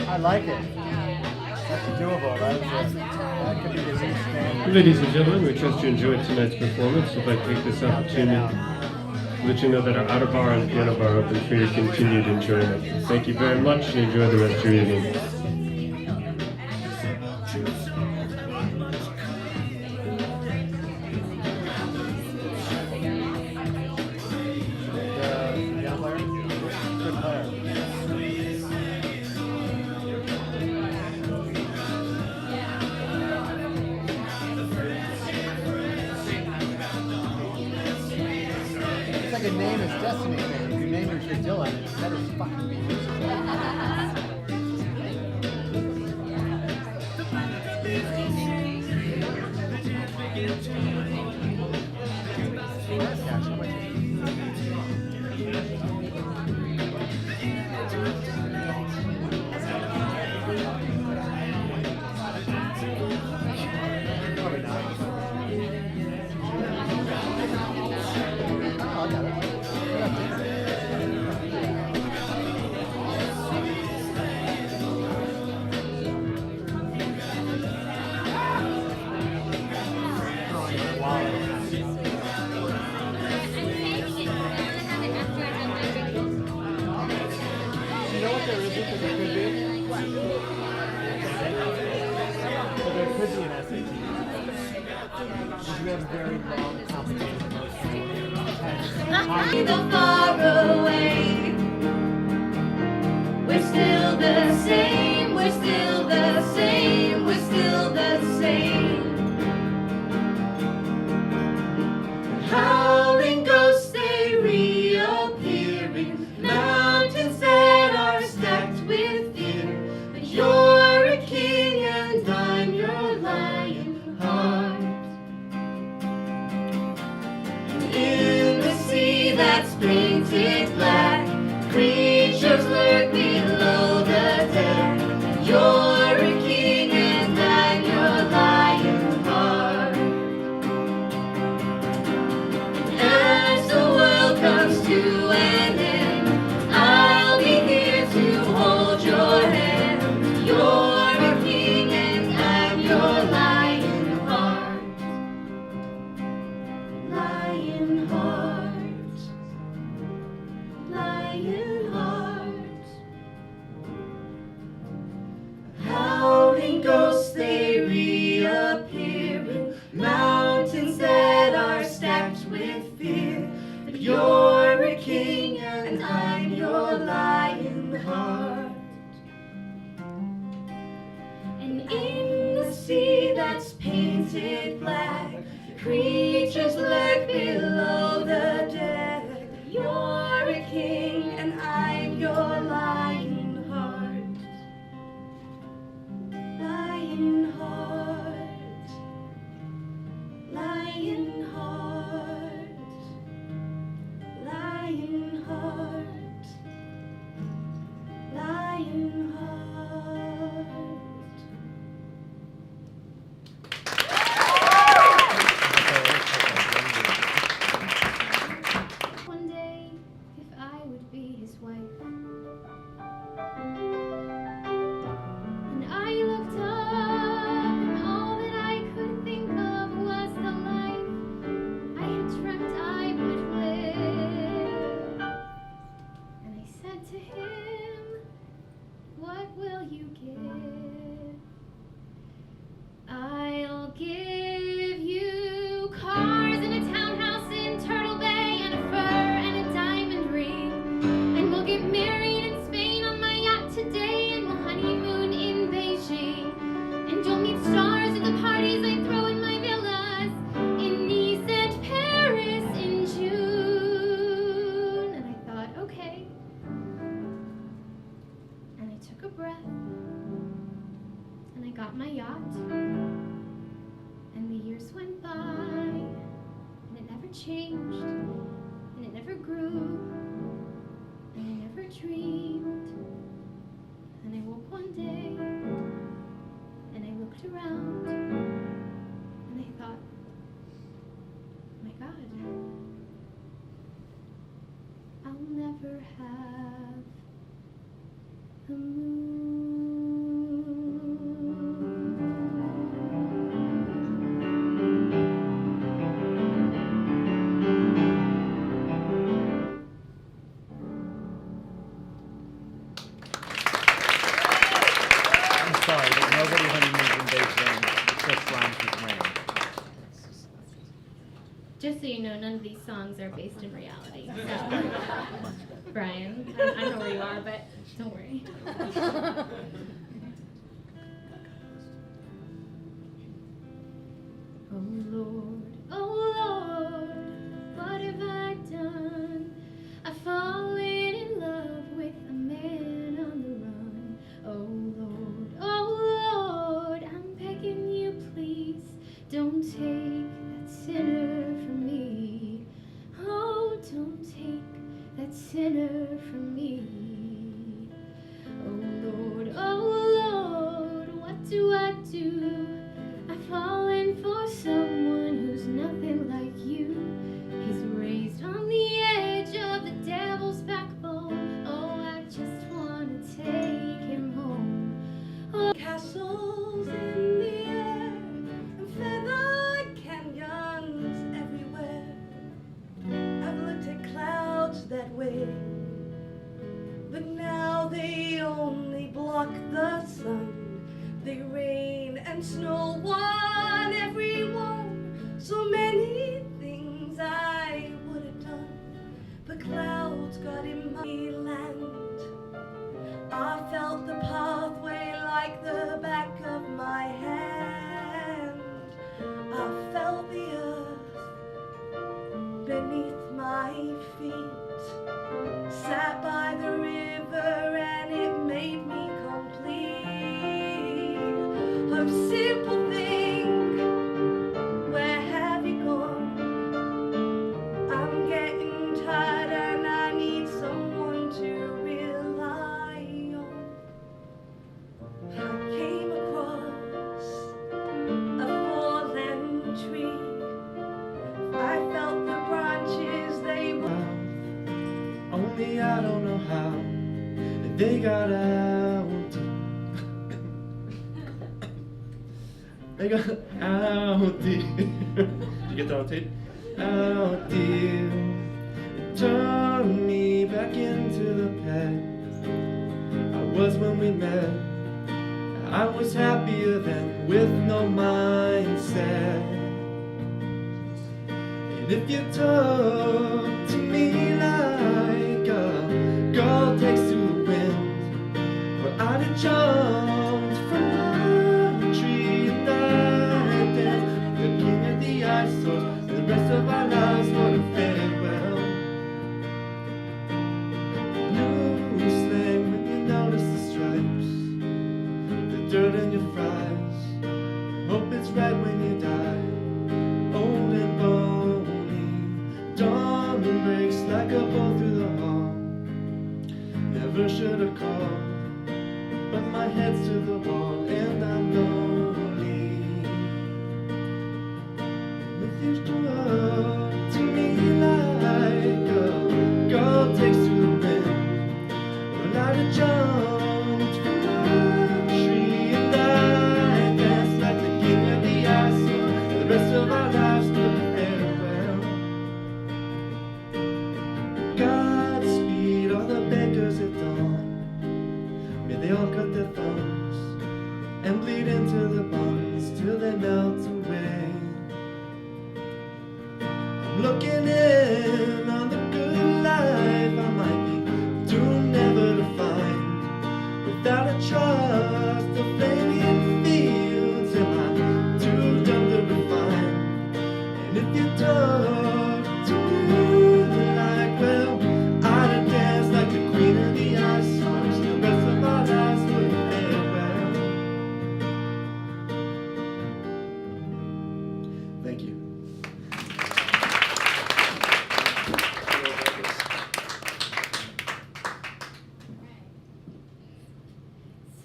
I like it. That's doable. That could be the new standard. Ladies and gentlemen, we trust you enjoyed tonight's performance. I'd like to take this opportunity to let you know that our outer bar and piano bar are open for your continued enjoyment. Thank you very much and enjoy the rest of your evening. It's like a name is destiny thing. If your name is your Dylan, it better fucking be musical. Probably not. Oh, I got it. I got You know what there isn't that there could be? But there could be an SAT. You have very long, complicated The far away. We're still the same, we're still the same, we're still the same. Howling ghosts, they reappearing. Mountains that are stacked with fear. But you're a king and I'm your lion heart. In the sea that's painted black, creatures lurk below the deck. You're a king and I'm your lion heart. As the world comes to an end, I'll be here to hold your hand. You're a king and I'm your lion heart. Lion heart, lion heart. Howling ghosts, they reappearing. Mountains that are stacked with fear. But you're a king and I'm your lion heart. And in the sea that's painted black, creatures lurk below the deck. You're a king and I'm your lion heart. Lion heart, lion heart, lion heart, lion heart. One day, if I would be his wife, and I looked up, and all that I could think of was the life never have a moon. I'm sorry, but nobody honeymoons in Beijing. Just rhymes with rain. Just so you know, none of these songs are based in reality. So, Brian, I know where you are, but don't worry. Oh Lord, what have I done? I've fallen in love with a man on the run. Oh Lord, I'm begging you, please, don't take that sinner from me. Oh, don't take that sinner from me. Oh Lord, what do I do? I've fallen for someone who's nothing like you. He's raised on the edge of the devil's backbone. Oh, I just wanna take him home. Castles in the air and feathered canyons everywhere. I've looked at clouds that way, but now they only block the sun. They rain and snow on everyone. So many things I would have done, but clouds got in my land. I felt the pathway like the back of my hand. I felt the earth beneath my feet. Sat by the river and it made me complete. A simple thing, where have you gone? I'm getting tired and I need someone to rely on. I came across a fallen tree. I felt the branches, they were. Only I don't know how they got out. They got out, dear. Did you get that on tape? Out, dear. Turn me back into the pet I was when we met. I was happier then with no mindset. And if you talk to me like a girl takes to the wind, well, I'd have jumped from one tree and I'd dance the king of the ice source, and the rest of our lives for the farewell. New slang when you notice the stripes, the dirt in your fries. Hope it's red when you die. Old and bony, dawn breaks like a bolt through the hall. Never should have called, but my head's to the wall and I'm lonely. If you talk to me like a girl takes to the wind, well, I'd have jumped from a tree and I'd dance like the king of the ice, and the rest of our lives to farewell. Godspeed all the beggars at dawn. May they all cut their thumbs and bleed into the buns till they melt away. I'm looking in on the good life I might be doomed never to find. Without a trust, a flaming fields, am I too dumb to refine? And if you talk to me like, well, I'd have danced like the queen of the ice, watch the rest of our lives would farewell. Thank you.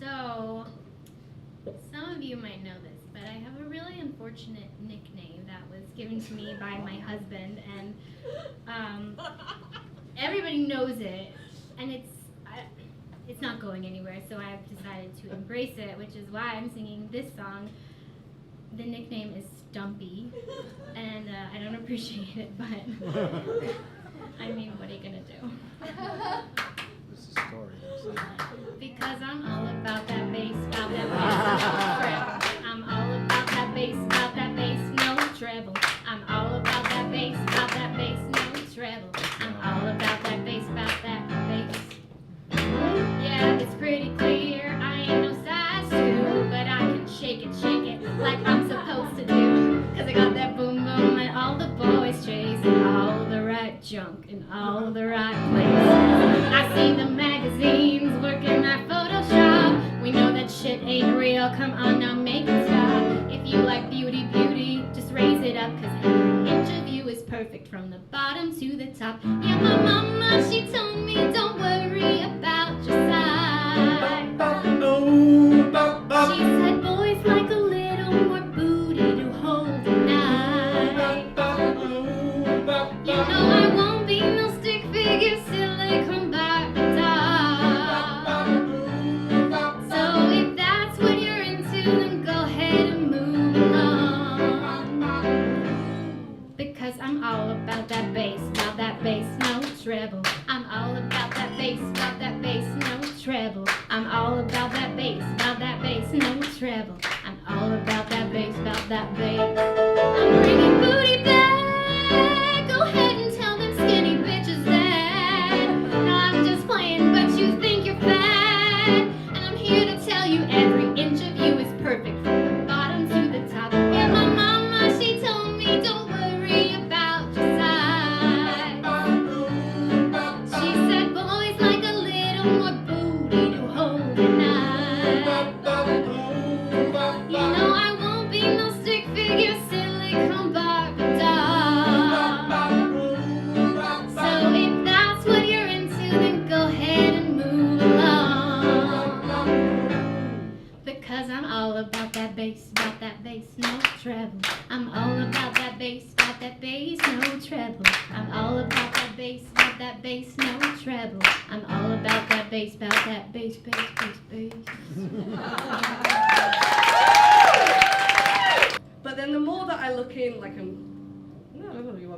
So, some of you might know this, but I have a really unfortunate nickname that was given to me by my husband, and everybody knows it, and it's not going anywhere. So I've decided to embrace it, which is why I'm singing this song. The nickname is Stumpy, and I don't appreciate it, but I mean, what are you gonna do? This is a story. Because I'm all about that bass, about that bass, I'm all about that bass, no treble. I'm all about that bass, no treble. I'm all about that bass, Yeah, it's pretty clear, I ain't no size 2, but I can shake it like I'm supposed to do. Cause I got that boom boom and all the boys chasing all the right junk in all the right places. I see the magazines working that Photoshop. We know that shit ain't real, come on now make it stop. If you like beauty, just raise it up. Cause every inch of you is perfect from the bottom to the top. Yeah, my mama, she told me don't worry about your size. She said boys like a little more booty to hold tonight. You know I won't be no stick figure silicone Barbie doll. So if that's what you're into, then go ahead and move along. Because I'm all about that bass, no treble. I'm all about that bass, no treble. I'm all about that bass, no treble. I'm all about that bass, I'm bringing booty back. Go ahead and tell them skinny bitches that. No, I'm just playing, but you think you're fat. And I'm here to tell you every inch of you is perfect from the bottom to the top. Yeah, my mama, she told me don't worry about your size. She said boys like a little more booty to hold tonight. You know I won't be no stick figure silicone Barbie doll. So if that's what you're into, then go ahead and move along. Because I'm all about that bass, no treble. I'm all about that bass, no treble. I'm all about that bass, no treble. I'm all about that bass, bass. But then the more that I look in, like I've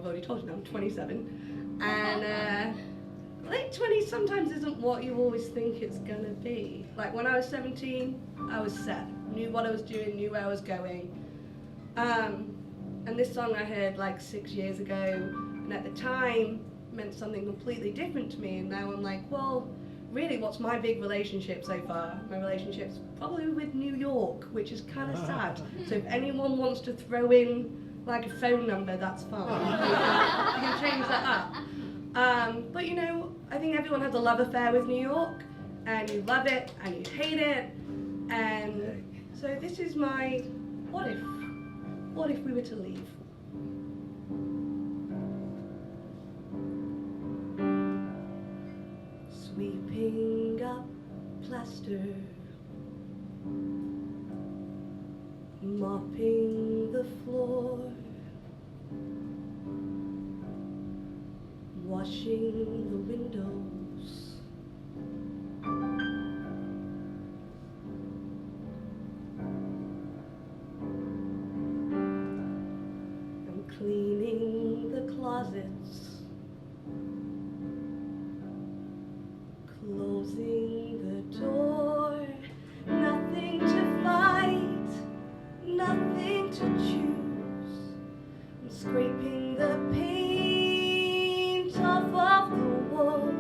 already told you now, I'm 27. And late 20s sometimes isn't what you always think it's gonna be. Like when I was 17, I was set. Knew what I was doing, knew where I was going. And this song I heard like 6 years ago, and at the time meant something completely different to me. And now I'm like, well, really, what's my big relationship so far? My relationship's probably with New York, which is kind of sad. So if anyone wants to throw in like a phone number, that's fine. You can change that up. But you know, I think everyone has a love affair with New York, and you love it and you hate it. And so this is my what if we were to leave? Sweeping up plaster, mopping the floor, washing the windows, and cleaning the closets, closing the door. Nothing to fight, nothing to choose. I'm scraping the paint off of the wall,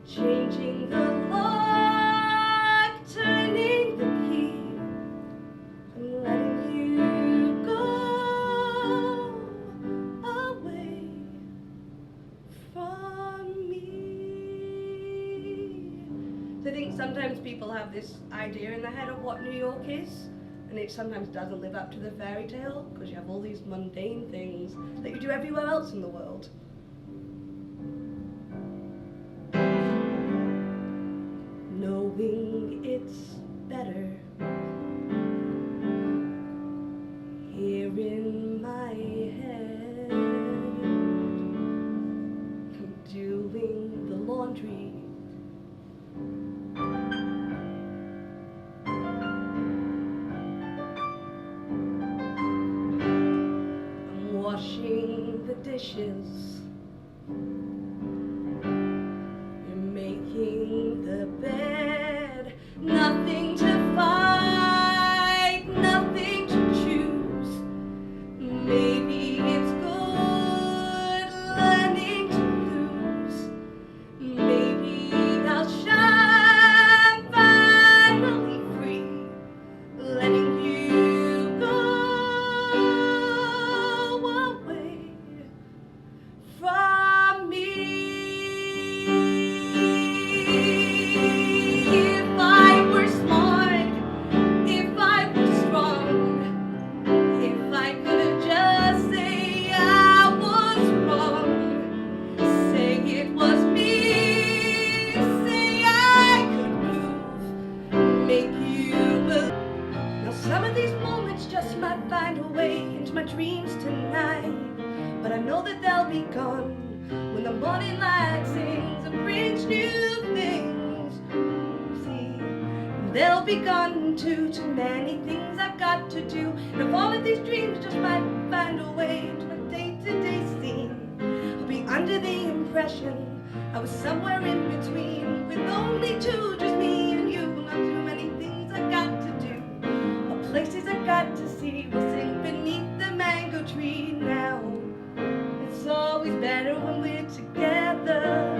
changing the lock, turning the key, and letting you go away from me. So I think sometimes people have this idea in their head of what New York is, and it sometimes doesn't live up to the fairy tale, because you have all these mundane things that you do everywhere else in the world. Knowing it's better here in my head, I'm doing tree. I'm washing the dishes. You're making the bed. Nothing to fight, nothing to choose. Maybe it's good learning to lose. Maybe I'll shine finally free, letting you go away from me. If I were smart, if I were strong, if I could just say I was wrong, say it was me, say I could move, make you believe. Now some of these moments just might find a way into my dreams tonight, but I know that they'll be gone when the morning light sings and brings new things. See, they'll be gone too many things I've got to do. And if all of these dreams just might find a way into my day-to-day scene, I'll be under the impression I was somewhere in between, with only two, just me and you. Not too many things I got to do, or places I got to see. We'll sing beneath the mango tree now. It's always better when we're together.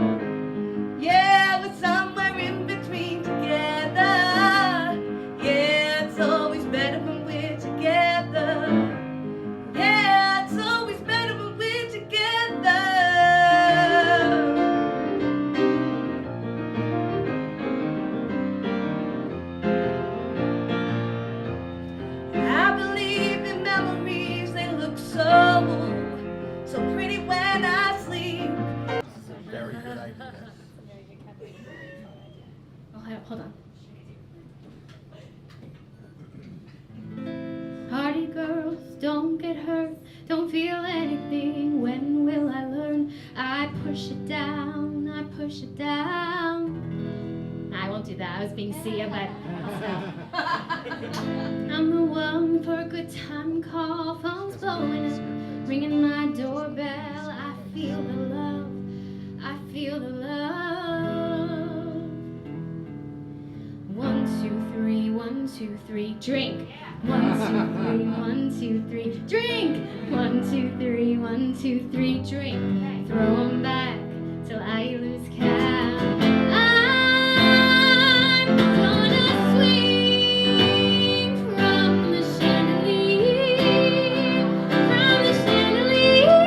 Yeah, we're somewhere in between together. Yeah, it's always better when we're together. Yeah, it's always better when we're together. I believe in memories, they look so pretty when I sleep. It's a very good idea. Oh, hold on. Party girls, don't get hurt. Don't feel anything. When will I learn? I push it down. I push it down. I won't do that. I was being Sia, but I'll stop. I'm the one for a good time call. Phone's blowing up, ringing my doorbell. I feel the love. I feel the love. 1, 2, 3, 1, 2, 3, drink. 1, 2, 3, 1, 2, 3, drink. 1, 2, 3, 1, 2, 3, drink. Throw 'em back till I lose count. I'm gonna swing from the chandelier, from the chandelier.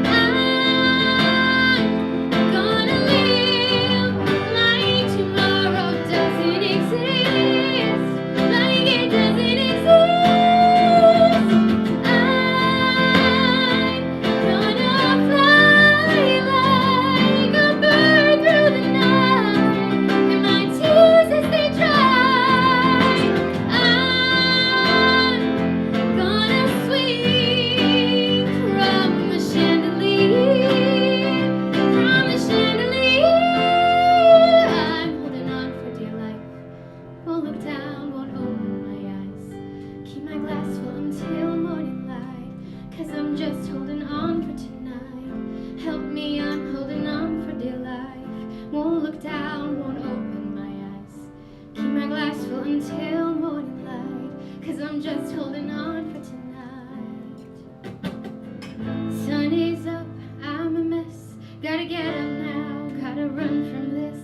I'm gonna live like tomorrow doesn't exist, like it doesn't exist. I'm gonna fly like a bird through the night, and my tears as they dry. I'm gonna swing from the chandelier, from the chandelier. I'm holding on for dear life. Won't look down, won't open my eyes. Keep my glass full until morning light, 'cause I'm just holding on for tonight. Help me, I'm holding on for dear life. Won't look down, won't open my eyes. Keep my glass full until morning light, 'cause I'm just holding on for tonight. Sun is up, I'm a mess. Gotta get up now, gotta run from this.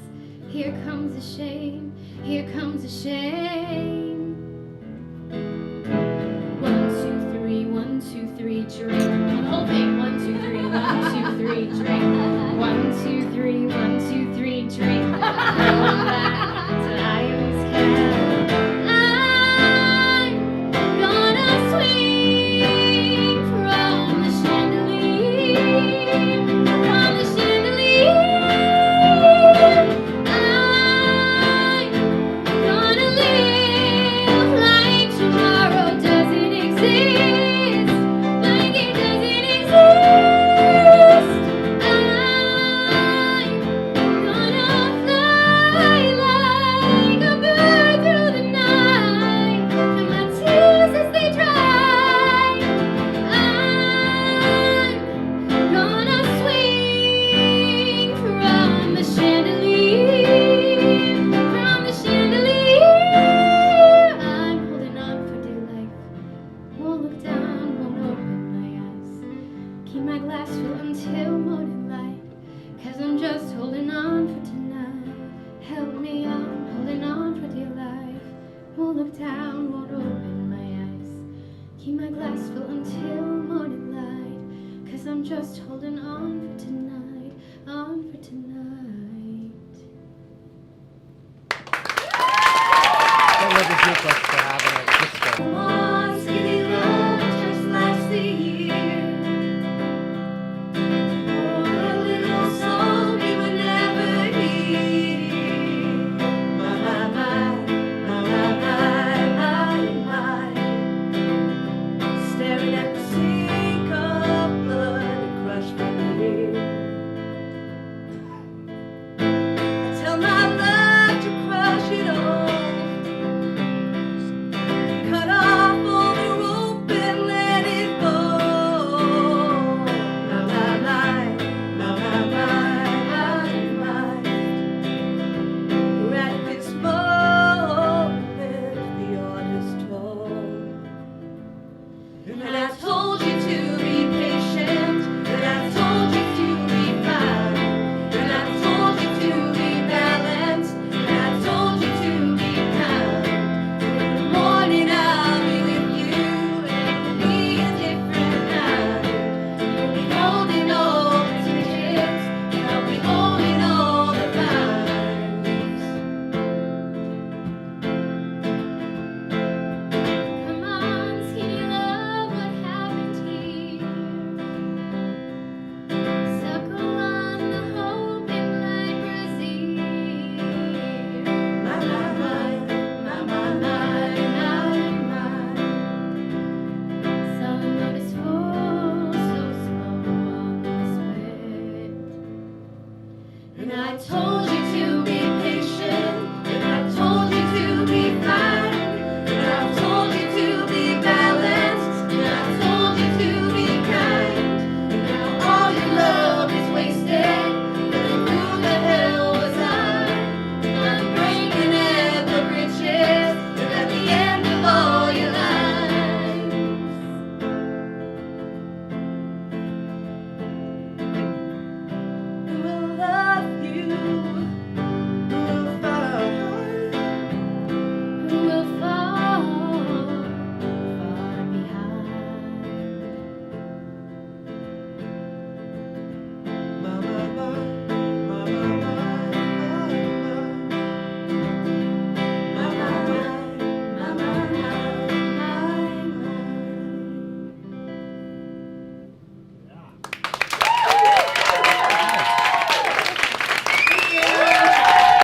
Here comes the shame, here comes the shame. 1, 2, 3, 1, 2, 3, drink. The whole thing. look down, won't open my eyes. Keep my glass full until morning light, 'cause I'm just holding on for tonight. Help me, I'm holding on for dear life. Won't look down, won't open my eyes. Keep my glass full until morning light, 'cause I'm just holding on for tonight, on for tonight.